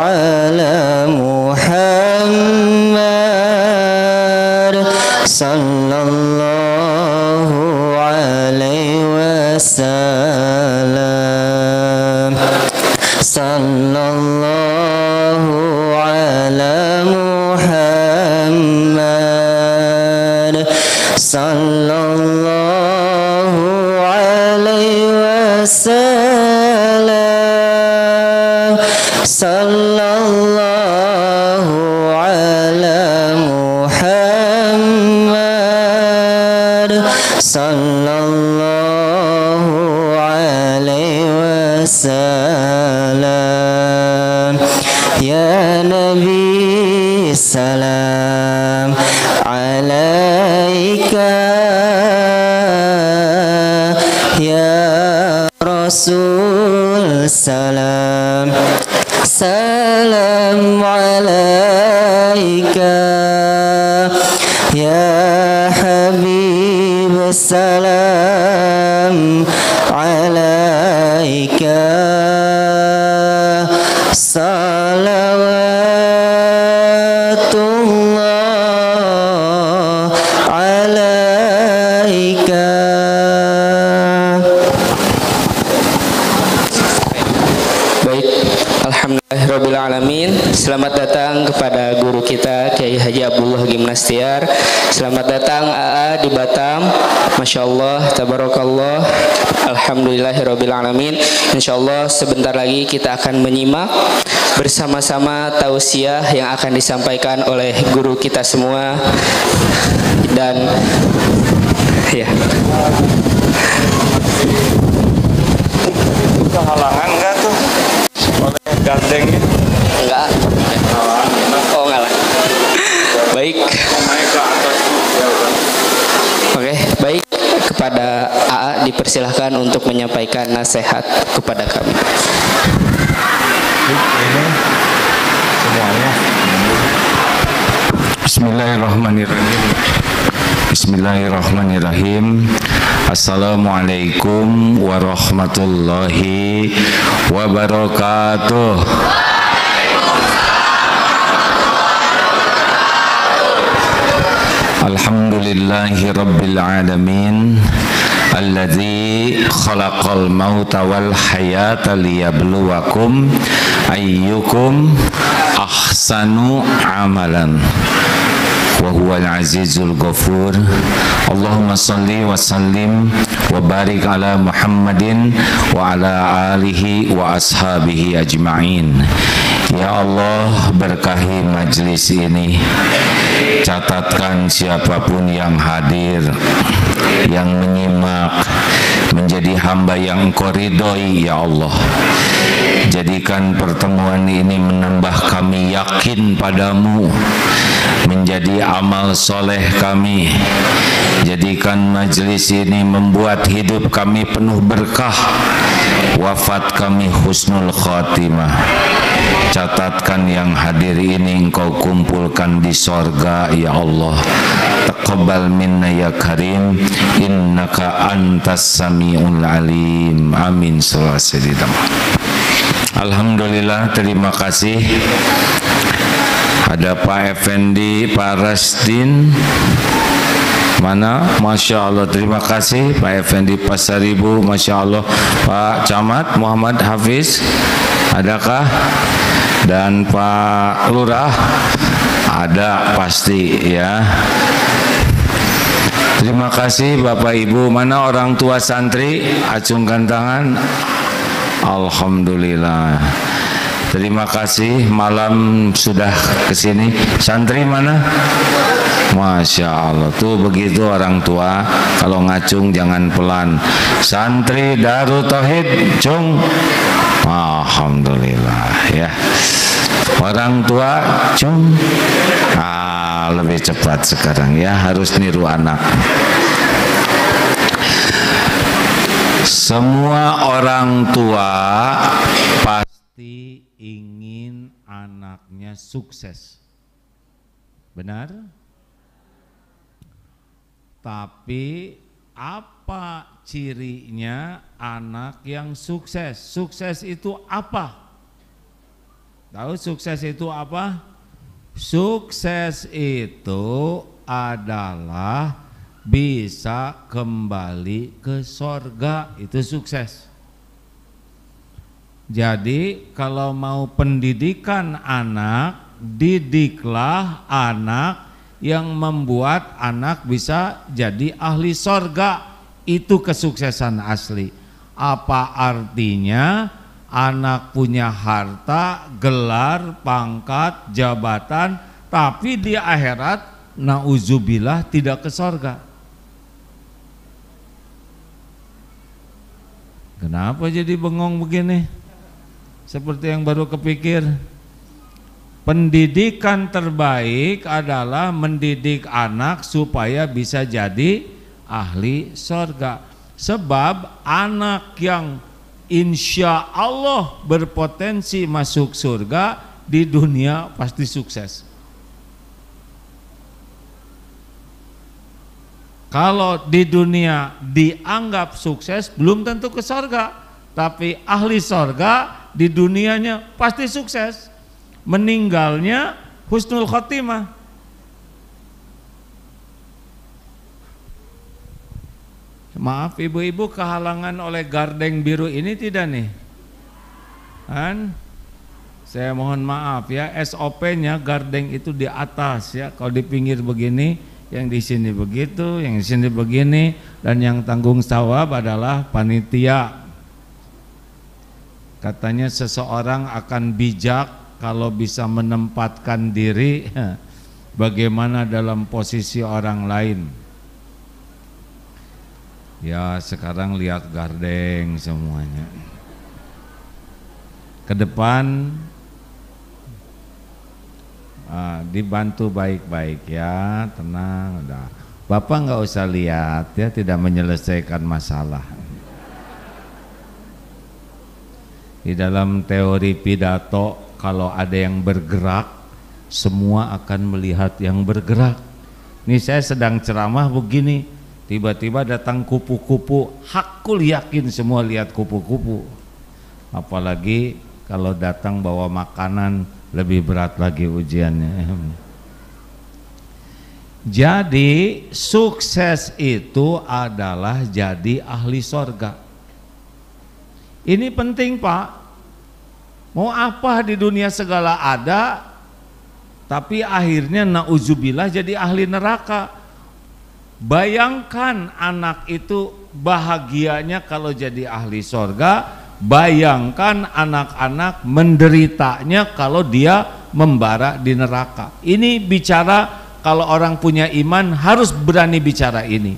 على محمد صلى الله عليه وسلم صلى الله على محمد صلى الله عليه وسلم صلى الله على محمد صلى الله عليه وسلم يا نبي السلام عليك يا رسول سلام سلام عليك يا حبيب السلام عليك صلوات الله عليك. Baik, alhamdulillahirrabbilalamin. Selamat datang kepada guru kita Kiai Haji Abdullah Gimnastiar. Selamat datang AA di Batam. Masya Allah, tabarakallah, alhamdulillahirrabbilalamin. Insya Allah sebentar lagi kita akan menyimak bersama-sama tausiah yang akan disampaikan oleh guru kita semua. Dan ya, Kehalangan enggak tuh oleh gandengnya? enggak. Oh, enggak lah. Baik. Oke, baik. Kepada AA dipersilahkan untuk menyampaikan nasihat kepada kami. Semuanya. Bismillahirrahmanirrahim. Bismillahirrahmanirrahim. Assalamualaikum warahmatullahi wabarakatuh. Alhamdulillahi rabbil alamin alladzi khalaqal mauta wal hayata liyabluwakum ayyukum ahsanu amalan wa huwal azizul ghafur. Allahumma salli wa sallim wa barik ala Muhammadin wa ala alihi wa ashabihi ajma'in. Ya Allah, berkahi majlis ini. Catatkan siapapun yang hadir, yang menyimak, menjadi hamba yang Engkau ridhoi, ya Allah. Jadikan pertemuan ini menambah kami yakin padamu, menjadi amal soleh kami. Jadikan majlis ini membuat hidup kami penuh berkah, wafat kami husnul khatimah. Catatkan yang hadir ini Engkau kumpulkan di sorga ya Allah. Taqabbal minna ya Karim, innaka antas sami'ul alim. Amin. Alhamdulillah, terima kasih. Ada Pak Effendi, Pak Rasdin. Mana? Masya Allah, terima kasih Pak Effendi Pasaribu, Masya Allah. Pak Camat Muhammad Hafiz, adakah? Dan Pak Lurah, ada pasti ya. Terima kasih Bapak Ibu. Mana orang tua santri? Acungkan tangan. Alhamdulillah. Terima kasih, malam sudah kesini. Santri mana? Masya Allah, tuh begitu orang tua. Kalau ngacung jangan pelan. Santri Darut Tauhid, cung. Alhamdulillah ya. Orang tua, cung. Lebih cepat sekarang ya, harus niru anak. Semua orang tua pasti ingin anaknya sukses. Benar? Tapi apa cirinya anak yang sukses? Sukses itu apa? Tahu sukses itu apa? Sukses itu adalah bisa kembali ke sorga, itu sukses. Jadi kalau mau pendidikan anak, didiklah anak yang membuat anak bisa jadi ahli sorga. Itu kesuksesan asli. Apa artinya anak punya harta, gelar, pangkat, jabatan, tapi di akhirat nauzubillah tidak ke sorga? Kenapa jadi bengong begini? Seperti yang baru kepikir. Pendidikan terbaik adalah mendidik anak supaya bisa jadi ahli sorga. Sebab anak yang insya Allah berpotensi masuk surga di dunia pasti sukses. Kalau di dunia dianggap sukses belum tentu ke sorga, tapi ahli sorga di dunianya pasti sukses. Meninggalnya husnul khotimah. Maaf ibu-ibu, kehalangan oleh gardeng biru ini tidak nih? Kan? Saya mohon maaf ya, SOP-nya gardeng itu di atas ya. Kalau di pinggir begini, yang di sini begitu, yang di sini begini, dan yang tanggung jawab adalah panitia. Katanya seseorang akan bijak kalau bisa menempatkan diri bagaimana dalam posisi orang lain. Ya sekarang lihat gardeng semuanya. Ke depan dibantu baik-baik ya, tenang udah. Bapak nggak usah lihat ya, tidak menyelesaikan masalah. Di dalam teori pidato, kalau ada yang bergerak, semua akan melihat yang bergerak. Ini saya sedang ceramah begini, tiba-tiba datang kupu-kupu, hakul yakin semua lihat kupu-kupu. Apalagi kalau datang bawa makanan, lebih berat lagi ujiannya. Jadi sukses itu adalah jadi ahli sorga. Ini penting Pak. Mau apa di dunia segala ada, tapi akhirnya nauzubillah jadi ahli neraka. Bayangkan anak itu bahagianya kalau jadi ahli sorga, bayangkan anak-anak menderitanya kalau dia membara di neraka. Ini bicara kalau orang punya iman harus berani bicara ini.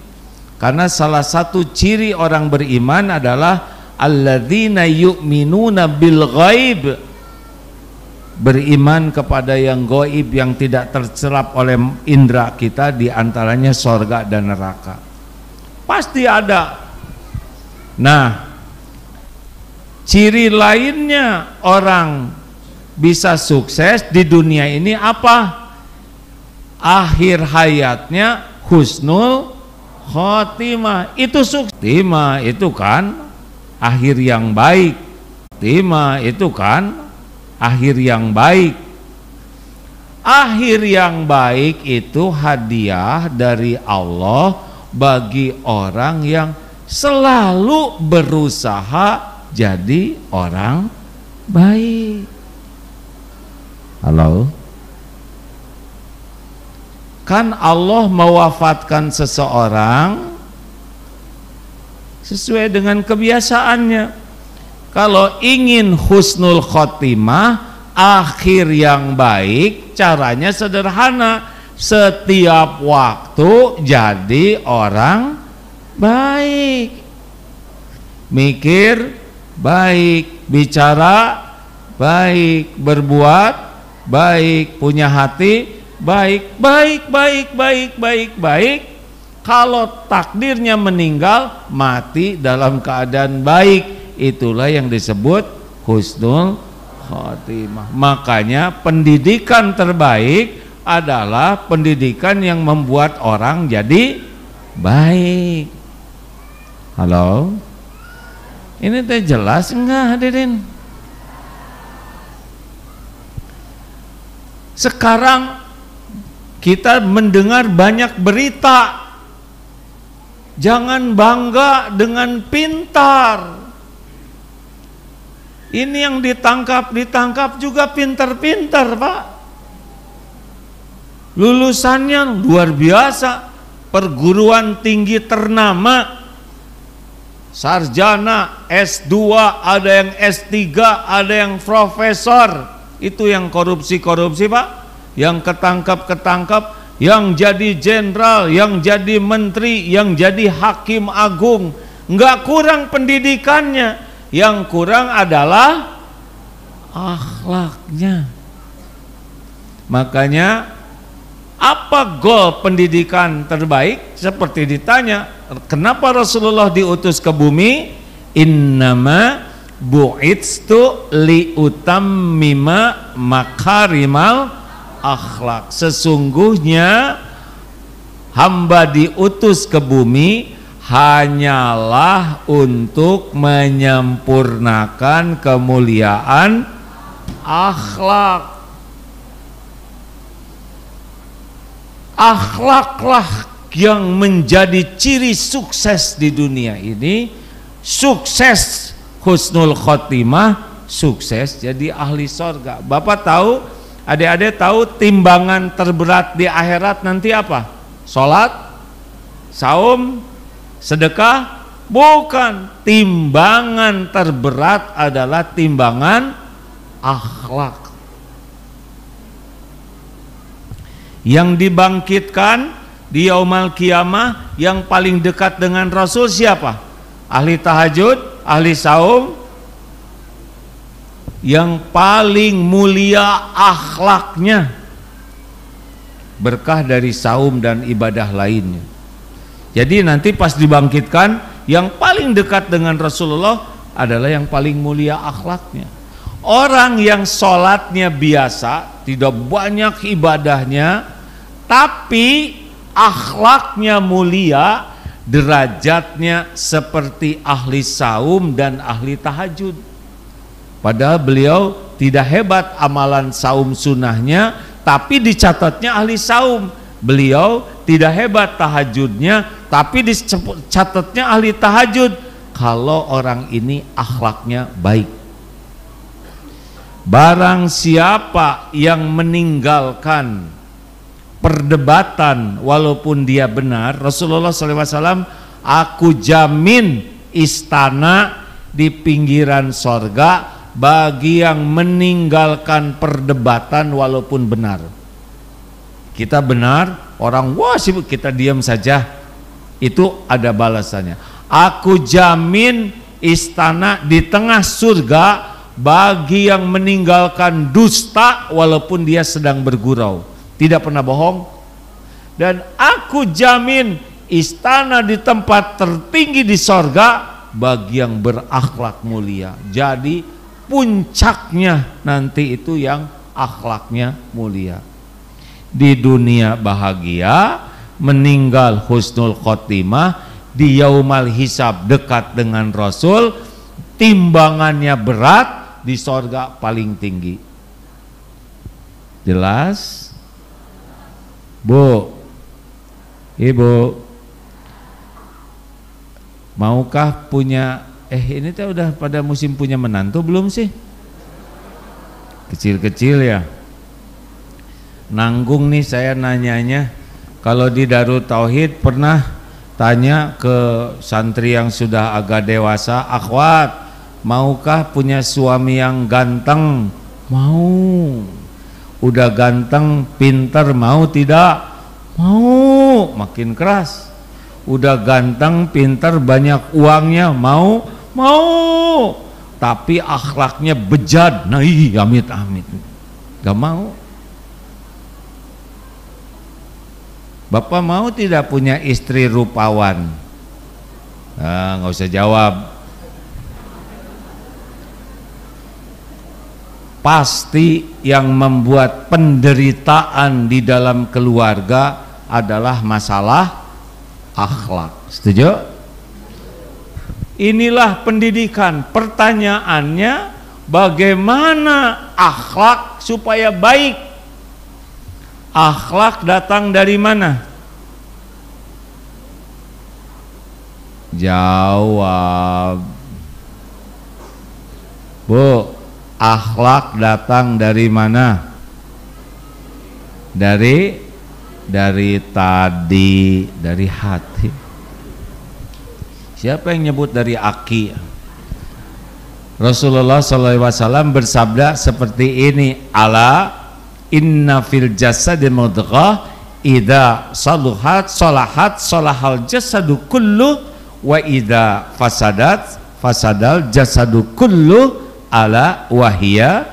Karena salah satu ciri orang beriman adalah alladzina yu'minuna bil ghaib, beriman kepada yang gaib, yang tidak terserap oleh indera kita, diantaranya sorga dan neraka. Pasti ada. Nah, ciri lainnya orang bisa sukses di dunia ini apa? Akhir hayatnya husnul khotimah. Itu sukses. Khotimah itu kan akhir yang baik. Khotimah itu kan akhir yang baik. Akhir yang baik itu hadiah dari Allah bagi orang yang selalu berusaha jadi orang baik. Halo? Kan Allah mewafatkan seseorang sesuai dengan kebiasaannya. Kalau ingin husnul khotimah, akhir yang baik, caranya sederhana. Setiap waktu jadi orang baik, mikir baik, bicara baik, berbuat baik, punya hati baik, baik. Kalau takdirnya meninggal, mati dalam keadaan baik, itulah yang disebut husnul khotimah. Makanya pendidikan terbaik adalah pendidikan yang membuat orang jadi baik. Halo? Ini teh jelas enggak hadirin? Sekarang kita mendengar banyak berita. Jangan bangga dengan pintar. Ini yang ditangkap juga pintar-pintar, Pak. Lulusannya luar biasa, perguruan tinggi ternama, sarjana, S2, ada yang S3, ada yang profesor. Itu yang korupsi-korupsi, Pak, yang ketangkap, yang jadi jenderal, yang jadi menteri, yang jadi hakim agung. Enggak kurang pendidikannya, yang kurang adalah akhlaknya. Makanya apa goal pendidikan terbaik? Seperti ditanya, kenapa Rasulullah diutus ke bumi? Innama bu'itstu liutammima makarimal akhlak. Sesungguhnya hamba diutus ke bumi hanyalah untuk menyempurnakan kemuliaan akhlak. Akhlaklah yang menjadi ciri sukses di dunia ini. Sukses husnul khotimah, sukses jadi ahli sorga. Bapak tahu, adik-adik tahu timbangan terberat di akhirat nanti apa? Sholat, saum, sedekah? Bukan. Timbangan terberat adalah timbangan akhlak. Yang dibangkitkan di yaumul qiyamah yang paling dekat dengan Rasul siapa? Ahli tahajud, ahli saum. Yang paling mulia akhlaknya, berkah dari saum dan ibadah lainnya. Jadi nanti pas dibangkitkan, yang paling dekat dengan Rasulullah adalah yang paling mulia akhlaknya. Orang yang sholatnya biasa, tidak banyak ibadahnya, tapi akhlaknya mulia, derajatnya seperti ahli saum dan ahli tahajud. Padahal beliau tidak hebat amalan saum sunnahnya, tapi dicatatnya ahli saum. Beliau tidak hebat tahajudnya, tapi dicatatnya ahli tahajud. Kalau orang ini akhlaknya baik. Barang siapa yang meninggalkan perdebatan walaupun dia benar, Rasulullah SAW, aku jamin istana di pinggiran sorga bagi yang meninggalkan perdebatan walaupun benar. Kita benar, orang wah sibuk, kita diam saja, itu ada balasannya. Aku jamin istana di tengah surga bagi yang meninggalkan dusta walaupun dia sedang bergurau, tidak pernah bohong. Dan aku jamin istana di tempat tertinggi di sorga bagi yang berakhlak mulia. Jadi puncaknya nanti itu yang akhlaknya mulia. Di dunia bahagia, meninggal husnul khotimah, di yaumal hisab dekat dengan Rasul, timbangannya berat, di sorga paling tinggi. Jelas? Bu, Ibu, maukah punya ini teh udah pada musim punya menantu belum sih? Kecil-kecil ya. Nanggung nih saya nanyanya. Kalau di Darul Tauhid pernah tanya ke santri yang sudah agak dewasa, akhwat, maukah punya suami yang ganteng? Mau. Udah ganteng, pinter, mau tidak? Mau. Makin keras. Udah ganteng, pinter, banyak uangnya, mau? Mau. Tapi akhlaknya bejat, nah amit-amit, gak mau. Bapak mau tidak punya istri rupawan? Nah, nggak usah jawab. Pasti yang membuat penderitaan di dalam keluarga adalah masalah akhlak. Setuju? Inilah pendidikan. Pertanyaannya, bagaimana akhlak supaya baik? Akhlak datang dari mana? Jawab. Bu, akhlak datang dari mana? Dari tadi, dari hati. Siapa yang nyebut dari aki? Rasulullah SAW bersabda seperti ini, ala inna fil jasadi mudghah idza saluhat salahat salahal jasadu kullu wa idza fasadat fasadal jasadu kullu ala wahia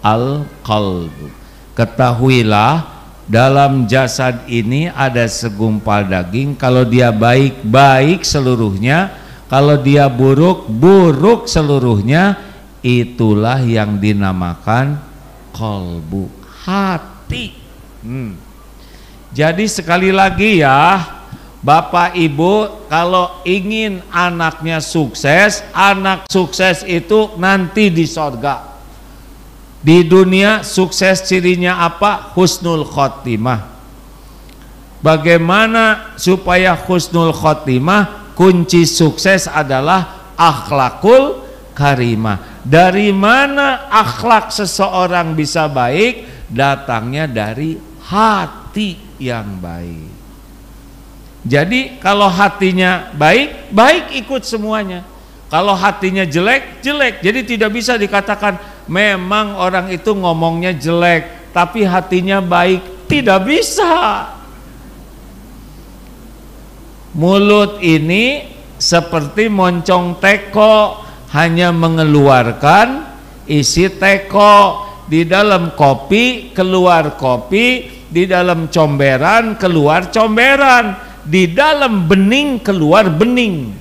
al qalbu. Ketahuilah, dalam jasad ini ada segumpal daging. Kalau dia baik, baik seluruhnya. Kalau dia buruk, buruk seluruhnya. Itulah yang dinamakan qalbu, hati. Jadi sekali lagi ya, Bapak Ibu, kalau ingin anaknya sukses, anak sukses itu nanti di sorga. Di dunia sukses cirinya apa? Husnul khotimah. Bagaimana supaya husnul khotimah? Kunci sukses adalah akhlakul karimah. Dari mana akhlak seseorang bisa baik? Datangnya dari hati yang baik. Jadi kalau hatinya baik, baik ikut semuanya. Kalau hatinya jelek, jelek. Jadi tidak bisa dikatakan memang orang itu ngomongnya jelek tapi hatinya baik. Tidak bisa. Mulut ini seperti moncong teko, hanya mengeluarkan isi teko. Di dalam kopi keluar kopi, di dalam comberan keluar comberan, di dalam bening keluar bening.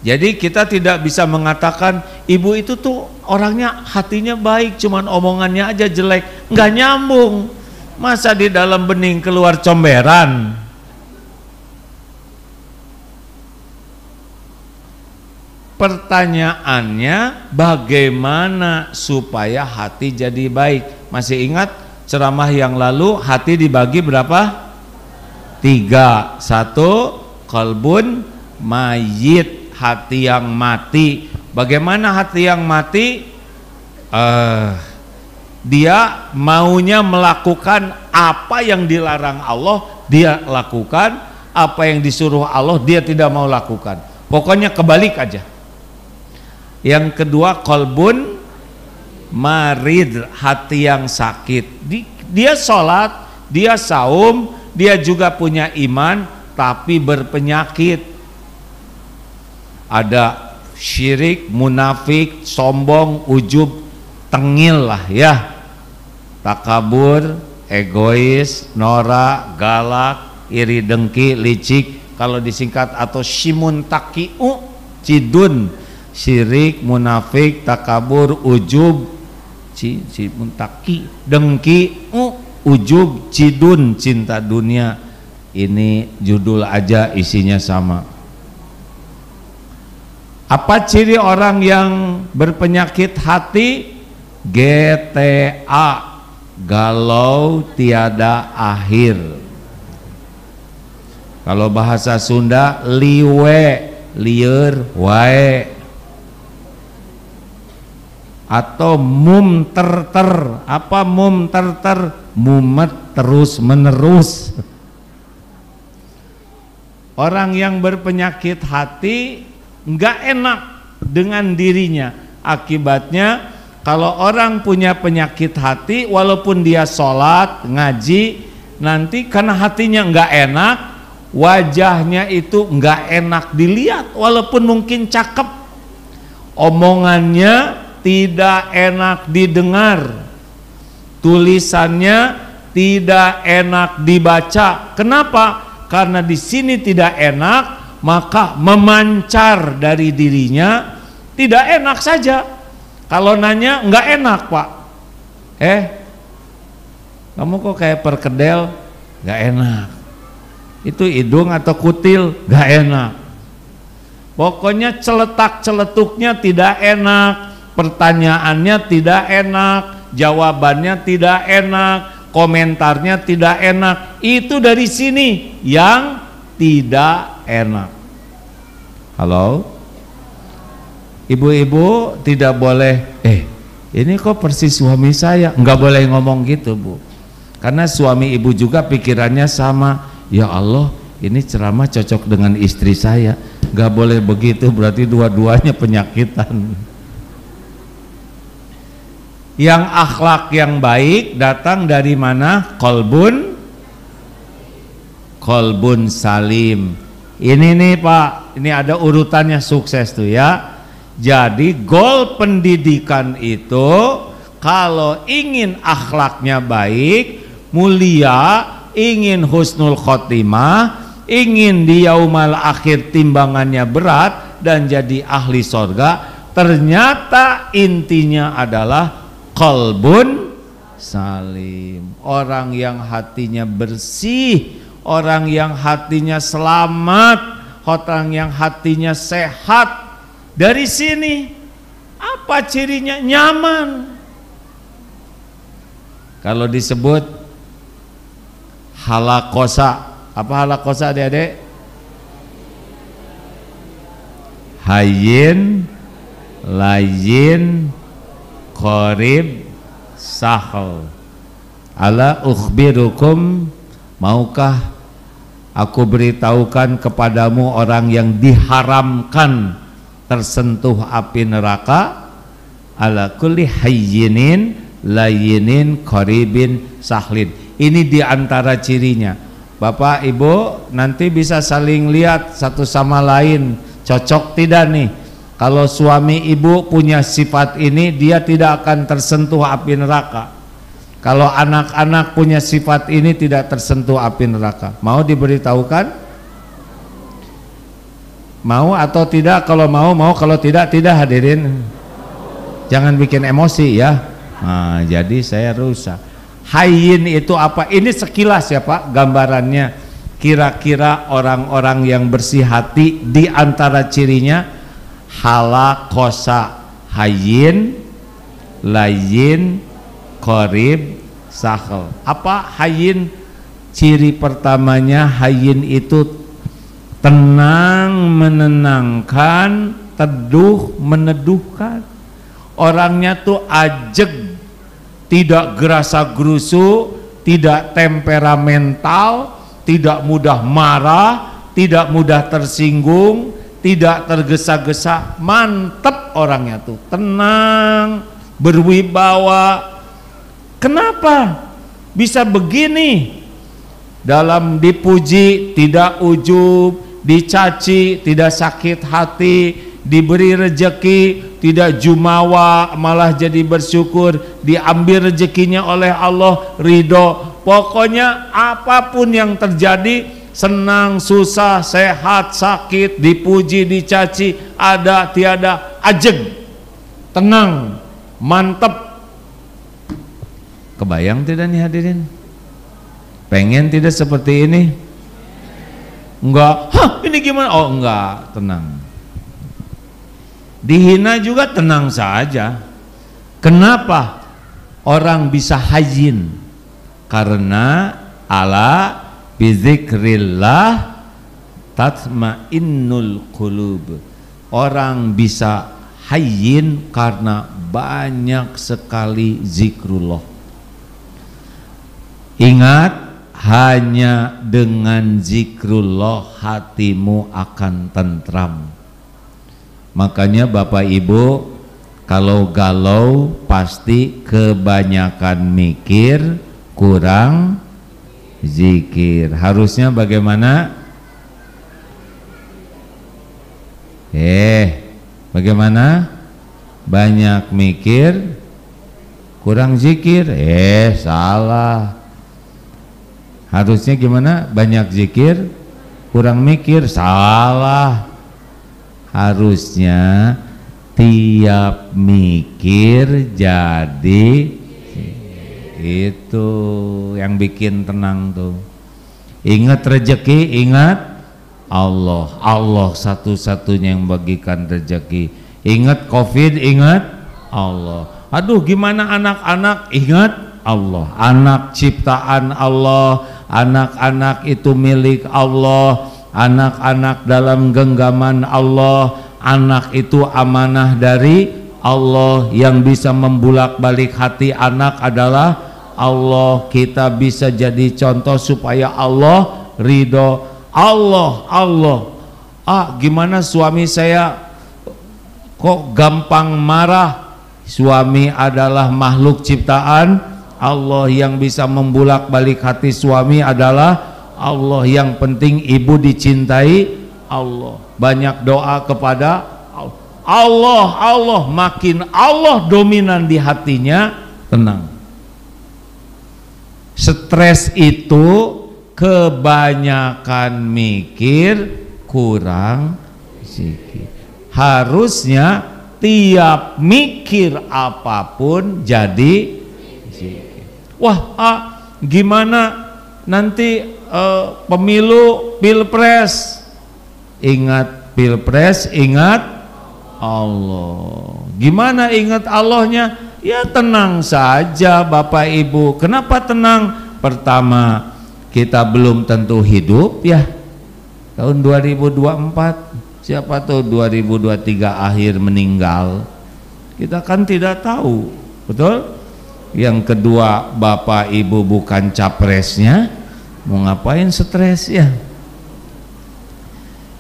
Jadi kita tidak bisa mengatakan ibu itu tuh orangnya hatinya baik, cuman omongannya aja jelek. Nggak nyambung. Masa di dalam bening keluar comberan? Pertanyaannya, bagaimana supaya hati jadi baik? Masih ingat ceramah yang lalu hati dibagi berapa? 3. 1, qalbun mayyit, hati yang mati. Bagaimana hati yang mati? Dia maunya melakukan apa yang dilarang Allah, dia lakukan. Apa yang disuruh Allah, dia tidak mau lakukan. Pokoknya kebalik aja. Yang kedua, qalbun marid, hati yang sakit. Dia sholat, dia saum, dia juga punya iman, tapi berpenyakit. Ada syirik, munafik, sombong, ujub, tengil lah ya, takabur, egois, norak, galak, iri dengki, licik kalau disingkat, atau shimun takiu, cidun. syirik, munafik, takabur, ujub, muntaki, dengki, ujub, cidun, cinta dunia. Ini judul aja isinya sama. Apa ciri orang yang berpenyakit hati? GTA, galau tiada akhir. Kalau bahasa Sunda, liwe, lieur wae. Atau mumterter. Apa mumterter? Mumet terus menerus. Orang yang berpenyakit hati enggak enak dengan dirinya. Akibatnya kalau orang punya penyakit hati, walaupun dia sholat, ngaji, nanti karena hatinya enggak enak, wajahnya itu enggak enak dilihat, walaupun mungkin cakep, omongannya tidak enak didengar, tulisannya tidak enak dibaca. Kenapa? Karena di sini tidak enak, maka memancar dari dirinya tidak enak saja. Kalau nanya nggak enak, Pak. Kamu kok kayak perkedel? Nggak enak. Itu hidung atau kutil? Nggak enak. Pokoknya celetak-celetuknya tidak enak, pertanyaannya tidak enak, jawabannya tidak enak, komentarnya tidak enak. Itu dari sini yang tidak enak. Halo? Ibu-ibu tidak boleh, ini kok persis suami saya. Enggak boleh ngomong gitu, Bu. Karena suami ibu juga pikirannya sama. Ya Allah, ini ceramah cocok dengan istri saya. Enggak boleh begitu, berarti dua-duanya penyakitan. Yang akhlak yang baik datang dari mana? Kolbun salim. Ini nih Pak, ini ada urutannya sukses tuh ya. Jadi goal pendidikan itu kalau ingin akhlaknya baik, mulia, ingin husnul khotimah, ingin di yaumal akhir timbangannya berat dan jadi ahli sorga, ternyata intinya adalah qalbun salim. Orang yang hatinya bersih, orang yang hatinya selamat, orang yang hatinya sehat. Dari sini apa cirinya? Nyaman. Kalau disebut halakosa, apa halakosa adik-adik? Hayyin, layyin, qarib, sahal. Ala ukhbirukum, maukah aku beritahukan kepadamu orang yang diharamkan tersentuh api neraka? Ala kulli hayyinin, layinin, qaribin, sahlin. Ini diantara cirinya. Bapak Ibu nanti bisa saling lihat satu sama lain, cocok tidak nih. Kalau suami ibu punya sifat ini, dia tidak akan tersentuh api neraka. Kalau anak-anak punya sifat ini, tidak tersentuh api neraka. Mau diberitahukan? Mau atau tidak? Kalau mau, kalau tidak, tidak. Hadirin, jangan bikin emosi ya. Nah, jadi saya rusak. Hayyin itu apa? Ini sekilas ya Pak gambarannya. Kira-kira orang-orang yang bersih hati, di antara cirinya halakosa, hayyin, layyin, qarib, sahal. Apa hayyin? Ciri pertamanya, hayyin itu tenang menenangkan, teduh meneduhkan. Orangnya tuh ajeg, tidak gerasa gerusu, tidak temperamental, tidak mudah marah, tidak mudah tersinggung, tidak tergesa-gesa. Mantep orangnya tuh, tenang, berwibawa. Kenapa bisa begini? Dalam dipuji tidak ujub, dicaci tidak sakit hati, diberi rejeki tidak jumawa, malah jadi bersyukur, diambil rezekinya oleh Allah, ridho. Pokoknya apapun yang terjadi, senang, susah, sehat, sakit, dipuji, dicaci, ada, tiada, ajeg, tenang, mantep. Kebayang tidak nih hadirin? Pengen tidak seperti ini? Enggak, hah ini gimana? Oh enggak, tenang. Dihina juga tenang saja. Kenapa orang bisa hayyin? Karena ala bizikrillah tatmainnul qulub. Orang bisa hayyin karena banyak sekali zikrullah. Ingat, hanya dengan zikrullah hatimu akan tentram. Makanya Bapak Ibu, kalau galau pasti kebanyakan mikir, kurang zikir. Harusnya bagaimana? Bagaimana? Banyak mikir, kurang zikir. Salah. Harusnya gimana? Banyak zikir, kurang mikir. Salah. Harusnya tiap mikir jadi itu yang bikin tenang tuh. Ingat rezeki, ingat Allah. Allah satu-satunya yang bagikan rezeki. Ingat Covid, ingat Allah. Aduh gimana anak-anak, ingat Allah. Anak ciptaan Allah, anak-anak itu milik Allah, anak-anak dalam genggaman Allah, anak itu amanah dari Allah. Yang bisa membulak-balik hati anak adalah Allah. Kita bisa jadi contoh supaya Allah ridho. Allah. Gimana suami saya kok gampang marah? Suami adalah makhluk ciptaan Allah. Yang bisa membulak-balik hati suami adalah Allah. Yang penting ibu dicintai Allah. Banyak doa kepada Allah. Makin Allah dominan di hatinya, tenang. Stres itu kebanyakan mikir, kurang zikir. Harusnya tiap mikir apapun jadi zikir. Wah, gimana nanti pemilu pilpres? Ingat pilpres, ingat Allah. Gimana ingat Allahnya? Ya tenang saja Bapak Ibu. Kenapa tenang? Pertama, kita belum tentu hidup ya. Tahun 2024, siapa tahu 2023 akhir meninggal. Kita kan tidak tahu, betul? Yang kedua, Bapak Ibu bukan capresnya, mau ngapain stres ya?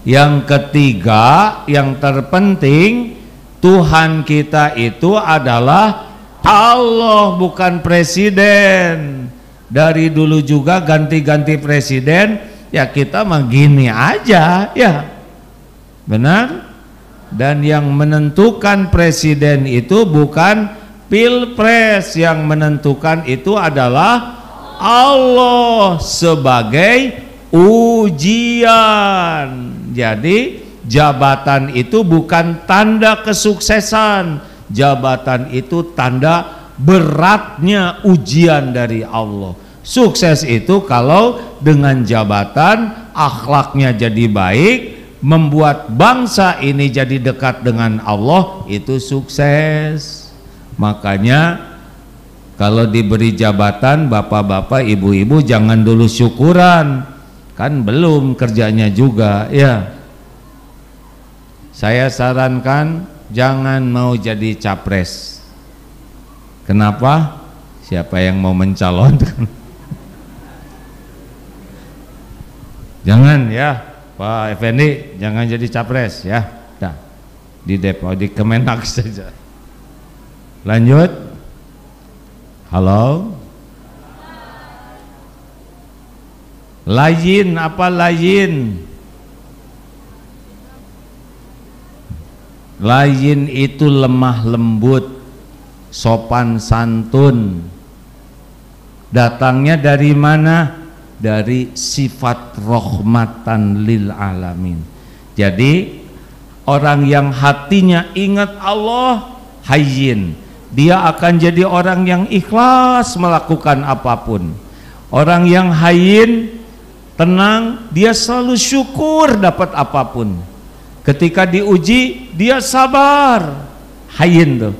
Yang ketiga, yang terpenting, Tuhan kita itu adalah Allah, bukan presiden. Dari dulu juga ganti-ganti presiden, ya kita mah gini aja ya. Benar? Dan yang menentukan presiden itu bukan pilpres, yang menentukan itu adalah Allah sebagai ujian. Jadi jabatan itu bukan tanda kesuksesan, jabatan itu tanda beratnya ujian dari Allah. Sukses itu kalau dengan jabatan akhlaknya jadi baik, membuat bangsa ini jadi dekat dengan Allah, itu sukses. Makanya kalau diberi jabatan, bapak-bapak, ibu-ibu jangan dulu syukuran, kan belum kerjanya juga ya. Saya sarankan jangan mau jadi capres. Kenapa? Siapa yang mau mencalonkan? Jangan ya Pak Effendi, jangan jadi capres ya. Dah, di Depok, di Kemenak saja. Lanjut. Halo. Layin, apa layin? Layin itu lemah lembut, sopan santun. Datangnya dari mana? Dari sifat rahmatan lil alamin. Jadi Orang yang hatinya ingat Allah, hayyin, dia akan jadi orang yang ikhlas melakukan apapun. Orang yang hayyin, tenang, dia selalu syukur dapat apapun. Ketika diuji, dia sabar, hayyin tuh.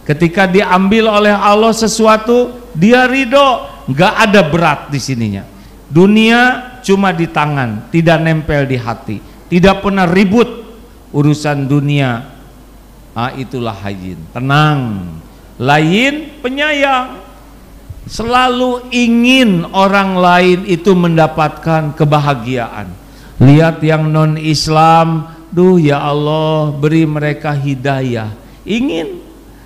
Ketika diambil oleh Allah sesuatu, dia ridho, nggak ada berat di sininya. Dunia cuma di tangan, tidak nempel di hati, tidak pernah ribut urusan dunia. Itulah hayyin, tenang. Lain, penyayang, selalu ingin orang lain itu mendapatkan kebahagiaan. Lihat yang non Islam, duh ya Allah beri mereka hidayah, ingin.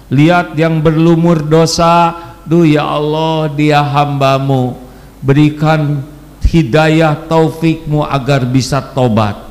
Lihat yang berlumur dosa, duh ya Allah dia hambamu, berikan hidayah taufikmu agar bisa tobat.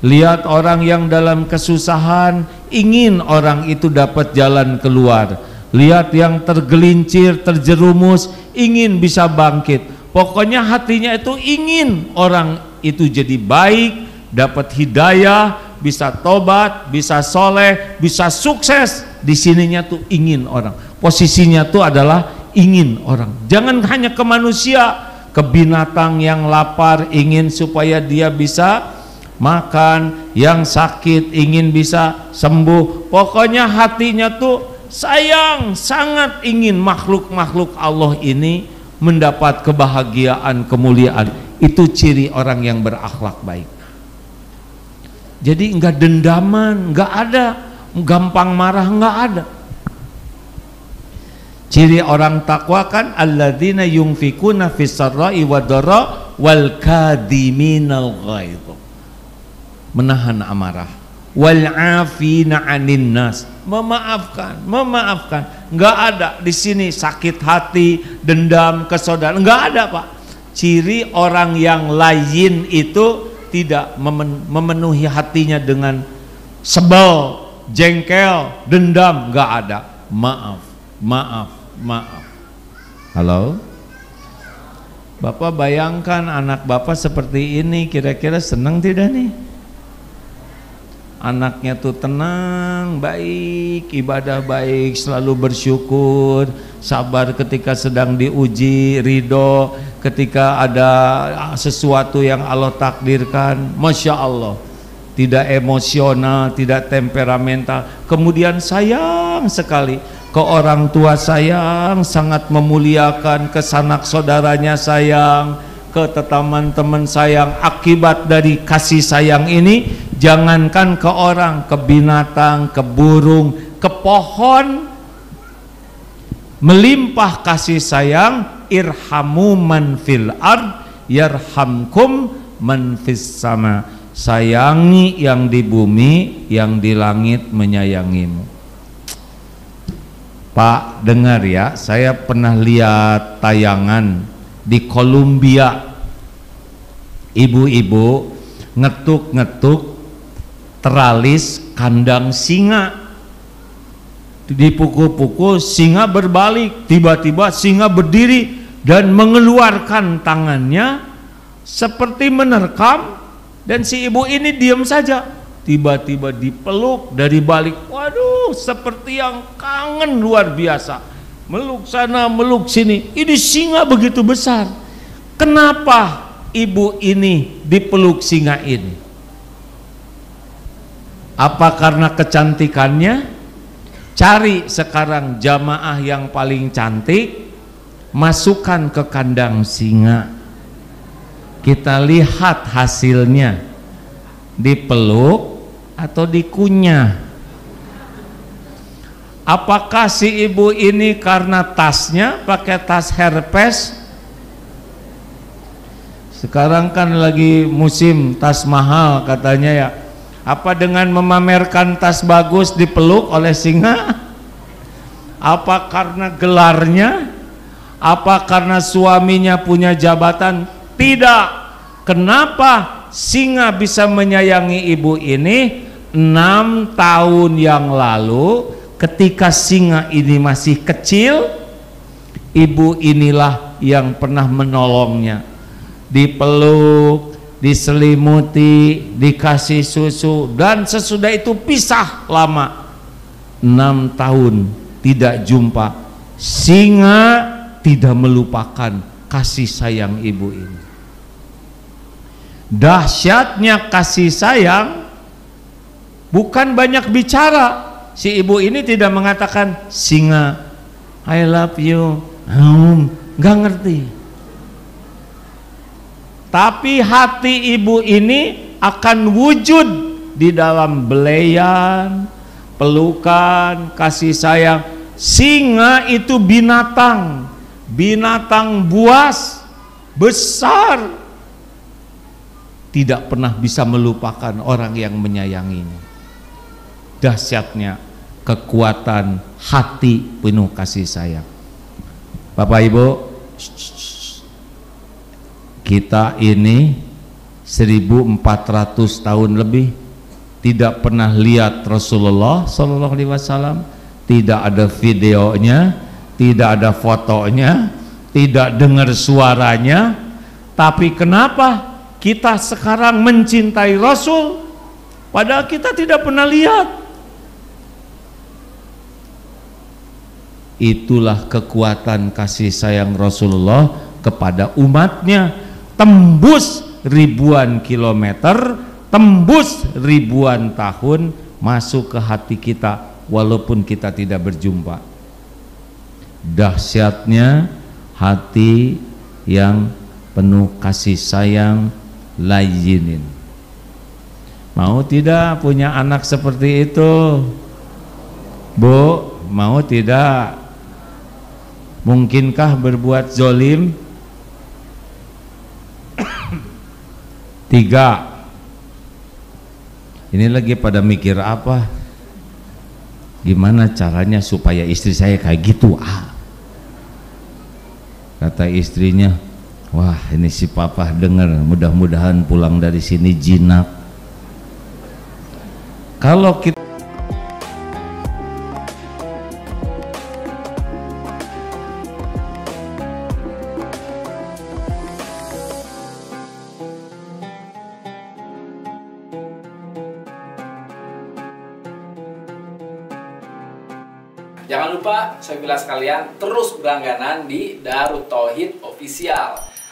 Lihat orang yang dalam kesusahan, ingin orang itu dapat jalan keluar. Lihat yang tergelincir, terjerumus, ingin bisa bangkit. Pokoknya hatinya itu ingin orang itu jadi baik, dapat hidayah, bisa tobat, bisa soleh, bisa sukses. Di sininya tuh ingin orang. Posisinya tuh adalah ingin orang. Jangan hanya ke manusia, ke binatang yang lapar ingin supaya dia bisa makan, yang sakit ingin bisa sembuh. Pokoknya hatinya tuh sayang, sangat ingin makhluk-makhluk Allah ini mendapat kebahagiaan, kemuliaan. Itu ciri orang yang berakhlak baik. Jadi enggak dendaman, enggak ada, gampang marah enggak ada. Ciri orang takwa kan alladzina yunfikuna fis sarra'i wadh-dharra wal kadhiminal ghaidh, menahan amarah, wal 'afina 'anil nas, memaafkan. Enggak ada di sini sakit hati, dendam ke saudara, enggak ada, Pak. Ciri orang yang lain itu tidak memenuhi hatinya dengan sebel, jengkel, dendam, enggak ada. Maaf. Halo? Bapak bayangkan anak Bapak seperti ini, kira-kira senang tidak nih? Anaknya tuh tenang, baik, ibadah baik, selalu bersyukur, sabar ketika sedang diuji, ridho ketika ada sesuatu yang Allah takdirkan. Masya Allah, tidak emosional, tidak temperamental, kemudian sayang sekali ke orang tua, sayang, sangat memuliakan, ke sanak saudaranya sayang, ke teman-teman sayang. Akibat dari kasih sayang ini, jangankan ke orang, ke binatang, ke burung, ke pohon, melimpah kasih sayang. Irhamu man fil ard yarhamkum man fis sama. Sayangi yang di bumi, yang di langit menyayangimu. Pak, dengar ya, saya pernah lihat tayangan di Kolombia, ibu-ibu ngetuk-ngetuk teralis kandang singa, dipukul-pukul, singa berbalik, tiba-tiba singa berdiri dan mengeluarkan tangannya seperti menerkam, dan si ibu ini diam saja. Tiba-tiba dipeluk dari balik, waduh, seperti yang kangen luar biasa, meluk sana meluk sini. Ini singa begitu besar, kenapa ibu ini dipeluk singa ini? Apa karena kecantikannya? Cari sekarang jamaah yang paling cantik, masukkan ke kandang singa, kita lihat hasilnya, dipeluk atau dikunyah. Apakah si ibu ini karena tasnya pakai tas Hermes? Sekarang kan lagi musim tas mahal katanya ya. Apa dengan memamerkan tas bagus dipeluk oleh singa? Apa karena gelarnya? Apa karena suaminya punya jabatan? Tidak. Kenapa singa bisa menyayangi ibu ini? 6 tahun yang lalu ketika singa ini masih kecil, ibu inilah yang pernah menolongnya, dipeluk, diselimuti, dikasih susu, dan sesudah itu pisah lama. 6 tahun tidak jumpa. Singa tidak melupakan kasih sayang ibu ini. Dahsyatnya kasih sayang bukan banyak bicara. Si ibu ini tidak mengatakan, singa I love you, nggak ngerti. Tapi hati ibu ini akan wujud di dalam belayan, pelukan, kasih sayang. Singa itu binatang, binatang buas, besar, tidak pernah bisa melupakan orang yang menyayanginya. Dahsyatnya kekuatan hati penuh kasih sayang. Bapak Ibu, kita ini 1400 tahun lebih tidak pernah lihat Rasulullah Sallallahu Alaihi Wasallam, tidak ada videonya, tidak ada fotonya, tidak dengar suaranya. Tapi kenapa kita sekarang mencintai Rasul padahal kita tidak pernah lihat? Itulah kekuatan kasih sayang Rasulullah kepada umatnya, tembus ribuan kilometer, tembus ribuan tahun, masuk ke hati kita walaupun kita tidak berjumpa. Dahsyatnya hati yang penuh kasih sayang, layyinin. Mau tidak punya anak seperti itu? Bu, mau tidak? Mungkinkah berbuat zolim? 3. Ini lagi pada mikir apa? Gimana caranya supaya istri saya kayak gitu? Kata istrinya, wah ini si papa dengar, mudah-mudahan pulang dari sini jinak. Kalau kita Jangan lupa, saya bilang sekalian, terus berlangganan di Darut Tauhid Official.